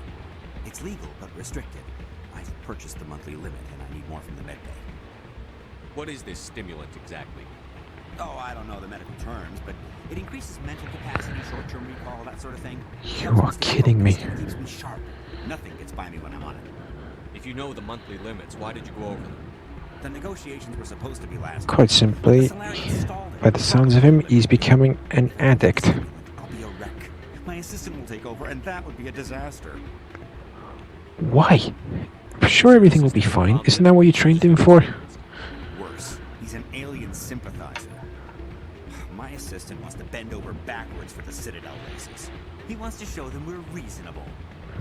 [SPEAKER 9] It's legal, but restricted. I've purchased the monthly limit, and I need more from the medbay.
[SPEAKER 3] What is this stimulant exactly?
[SPEAKER 9] Oh, I don't know the medical terms, but it increases mental capacity, short-term recall, that sort of thing.
[SPEAKER 4] You are kidding me.
[SPEAKER 9] It keeps me sharp. Nothing gets by me when I'm on it.
[SPEAKER 3] If you know the monthly limits, why did you go over them?
[SPEAKER 9] The negotiations were supposed to be last.
[SPEAKER 4] Quite simply, by the sounds of him, he's becoming an addict.
[SPEAKER 9] I'll be a wreck. My assistant will take over, and that would be a disaster.
[SPEAKER 4] Why? I'm sure everything will be fine. Isn't that what you trained him for?
[SPEAKER 9] Worse, he's an alien sympathizer. My assistant wants to bend over backwards for the Citadel races. He wants to show them we're reasonable.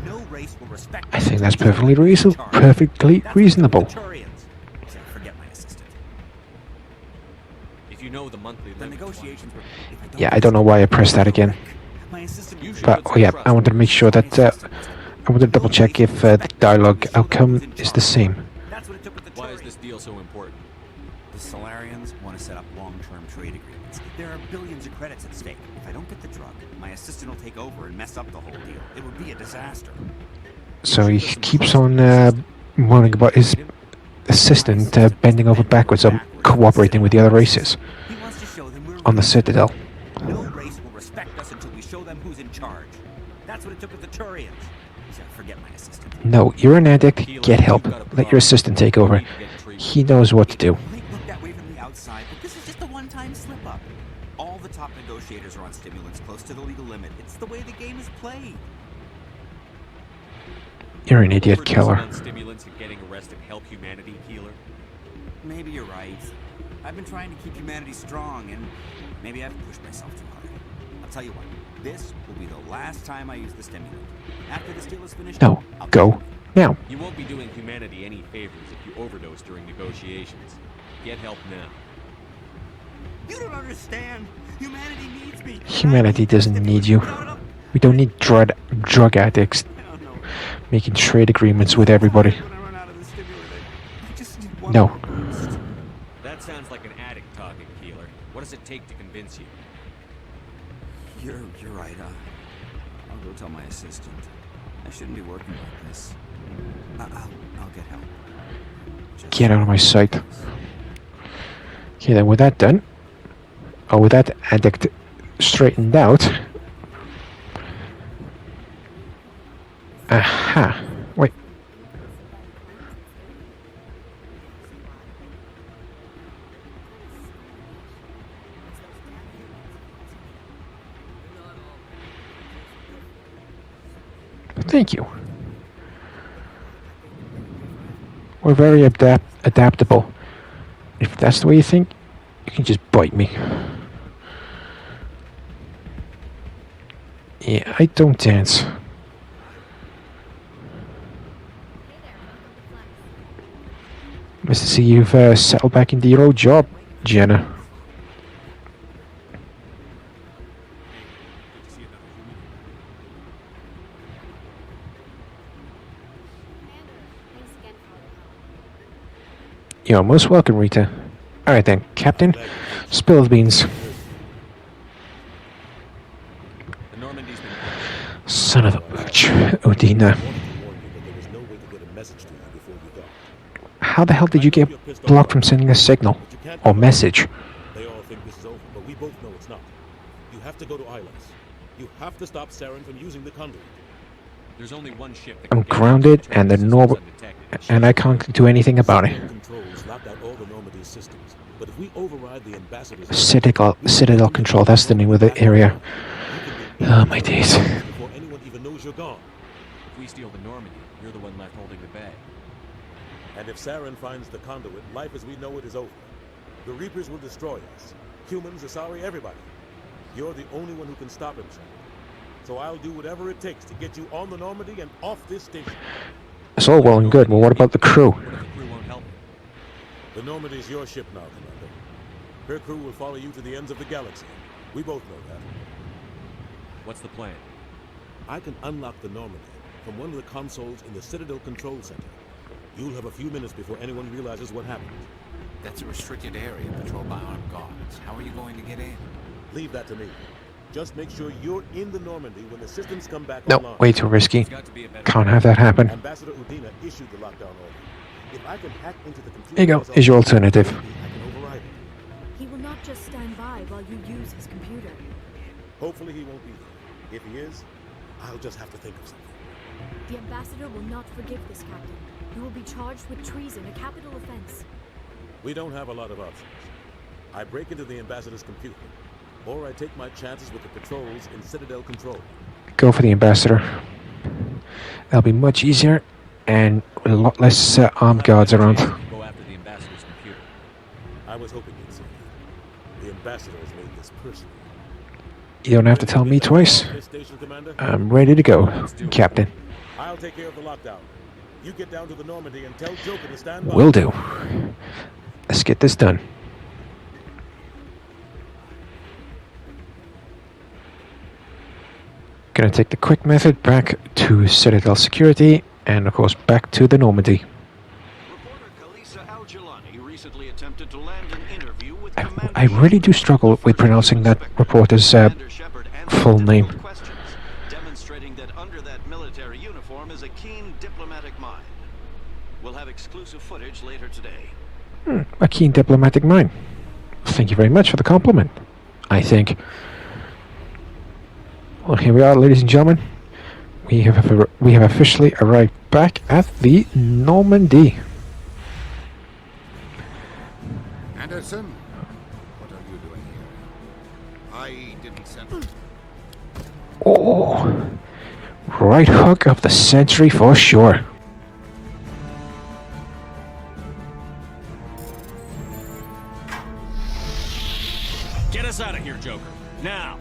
[SPEAKER 9] No race will respect.
[SPEAKER 4] I think that's perfectly reasonable.
[SPEAKER 9] Forget my assistant.
[SPEAKER 3] If you know the monthly limits,
[SPEAKER 9] negotiations were.
[SPEAKER 4] Yeah, I don't know why I pressed that again. But, oh yeah, I wanted to make sure that, I wanted to double check if the dialogue outcome is the same.
[SPEAKER 3] why is this deal so important?
[SPEAKER 9] The Solarians want to set up long-term trade agreements. There are billions of credits at stake. If I don't get the drug, my assistant will take over and mess up the whole deal. It would be a disaster.
[SPEAKER 4] So he keeps on moaning about his assistant bending over backwards and cooperating with the other races on the Citadel.
[SPEAKER 9] No race will respect us until we show them who's in charge. That's what it took with the Turians. So forget my assistant.
[SPEAKER 4] No, you're an addict. Get help. Let your assistant take over. He knows what to do.
[SPEAKER 9] It may look that way from the outside, but this is just a one-time slip-up. All the top negotiators are on stimulants close to the legal limit. It's the way the game is played.
[SPEAKER 4] You're an idiot killer.
[SPEAKER 3] Stimulants and getting arrested help humanity, Keeler?
[SPEAKER 9] Maybe you're right. I've been trying to keep humanity strong, and maybe I've pushed myself too hard. I'll tell you what, this will be the last time I use the stimulant. After this deal is finished,
[SPEAKER 4] No, go now.
[SPEAKER 3] You won't be doing humanity any favors if you overdose during negotiations. Get help now.
[SPEAKER 9] You don't understand. Humanity needs me.
[SPEAKER 4] Humanity doesn't need you. We don't need drug addicts making trade agreements with everybody. No.
[SPEAKER 3] That sounds like an addict talking, Keeler. What does it take to convince you?
[SPEAKER 9] You're right. I'll go tell my assistant. I shouldn't be working like this. I'll get help.
[SPEAKER 4] Get out of my sight. Okay, then with that done, or with that addict straightened out. Aha. Wait. Thank you. We're very adaptable. If that's the way you think, you can just bite me. Yeah, I don't dance. Nice to see you've settled back into your old job, Jenna. You're most welcome, Rita. Alright then, Captain, spill the beans. Son of a bitch, Odina. How the hell did you get blocked from sending a signal or message?
[SPEAKER 10] They all think this is over, but we both know it's not. You have to go to Islands. You have to stop Saren from using the conduit.
[SPEAKER 3] There's only one ship that
[SPEAKER 4] I'm grounded, and I can't do anything about it.
[SPEAKER 10] But if we override the ambassador's
[SPEAKER 4] Citadel control, that's the name of the area. Oh, my days.
[SPEAKER 10] before anyone even knows you're gone.
[SPEAKER 3] If we steal the Normandy, you're the one left holding the bay.
[SPEAKER 10] And if Saren finds the conduit, life as we know it is over. The Reapers will destroy us. Humans, Asari, everybody. You're the only one who can stop him, sir. So I'll do whatever it takes to get you on the Normandy and off this station.
[SPEAKER 4] It's all well and good, but what about the crew?
[SPEAKER 10] The Normandy's your ship now, Commander. Her crew will follow you to the ends of the galaxy. We both know that.
[SPEAKER 3] What's the plan?
[SPEAKER 10] I can unlock the Normandy from one of the consoles in the Citadel Control Center. You'll have a few minutes before anyone realizes what happened.
[SPEAKER 1] That's a restricted area patrolled by armed guards. How are you going to get in?
[SPEAKER 10] Leave that to me. Just make sure you're in the Normandy when the systems come back
[SPEAKER 4] No,
[SPEAKER 10] online.
[SPEAKER 4] way too risky. Can't have that happen.
[SPEAKER 10] Ambassador Udina issued the lockdown order. If I can hack into the computer,
[SPEAKER 4] There you go. Is your alternative.
[SPEAKER 10] I can override it.
[SPEAKER 15] He will not just stand by while you use his computer.
[SPEAKER 10] Hopefully he won't be there. If he is, I'll just have to think of something.
[SPEAKER 15] The ambassador will not forgive this, Captain. You will be charged with treason, a capital offense.
[SPEAKER 10] We don't have a lot of options. I break into the ambassador's computer, or I take my chances with the patrols in Citadel Control.
[SPEAKER 4] Go for the ambassador. That'll be much easier and a lot less armed guards around.
[SPEAKER 3] Go after the ambassador's computer.
[SPEAKER 10] I was hoping you'd say that. The ambassador has made this personal.
[SPEAKER 4] You don't have to tell me twice. I'm ready to go, Captain.
[SPEAKER 10] I'll take care of the lockdown. You get down to the Normandy and tell Joker to stand by.
[SPEAKER 4] Will do. Let's get this done. Gonna take the quick method back to Citadel Security and of course back to the Normandy. I really do struggle with pronouncing that reporter's full name.
[SPEAKER 21] Demonstrating that under that military uniform is a keen diplomatic mind. We'll have exclusive footage later today.
[SPEAKER 4] A keen diplomatic mind. Thank you very much for the compliment, I think. Well, here we are, ladies and gentlemen. We have officially arrived back at the Normandy.
[SPEAKER 19] Anderson, what are you doing here? I didn't send.
[SPEAKER 4] Oh, right hook of the century for sure.
[SPEAKER 3] Get us out of here, Joker. Now!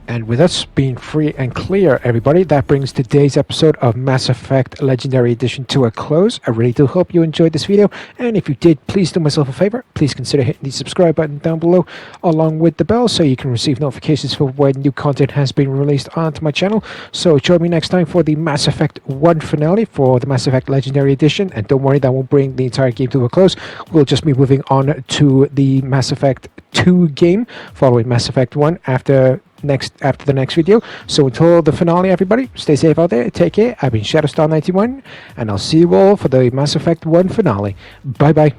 [SPEAKER 4] And with us being free and clear, everybody, that brings today's episode of Mass Effect Legendary Edition to a close. I really do hope you enjoyed this video, and if you did, please do myself a favor. Please consider hitting the subscribe button down below, along with the bell, so you can receive notifications for when new content has been released onto my channel. So join me next time for the Mass Effect 1 finale for the Mass Effect Legendary Edition, and don't worry, that won't bring the entire game to a close. We'll just be moving on to the Mass Effect 2 game, following Mass Effect 1 after the next video. So until the finale, everybody, stay safe out there, take care. I've been Shadowstar91, and I'll see you all for the Mass Effect 1 finale. Bye bye.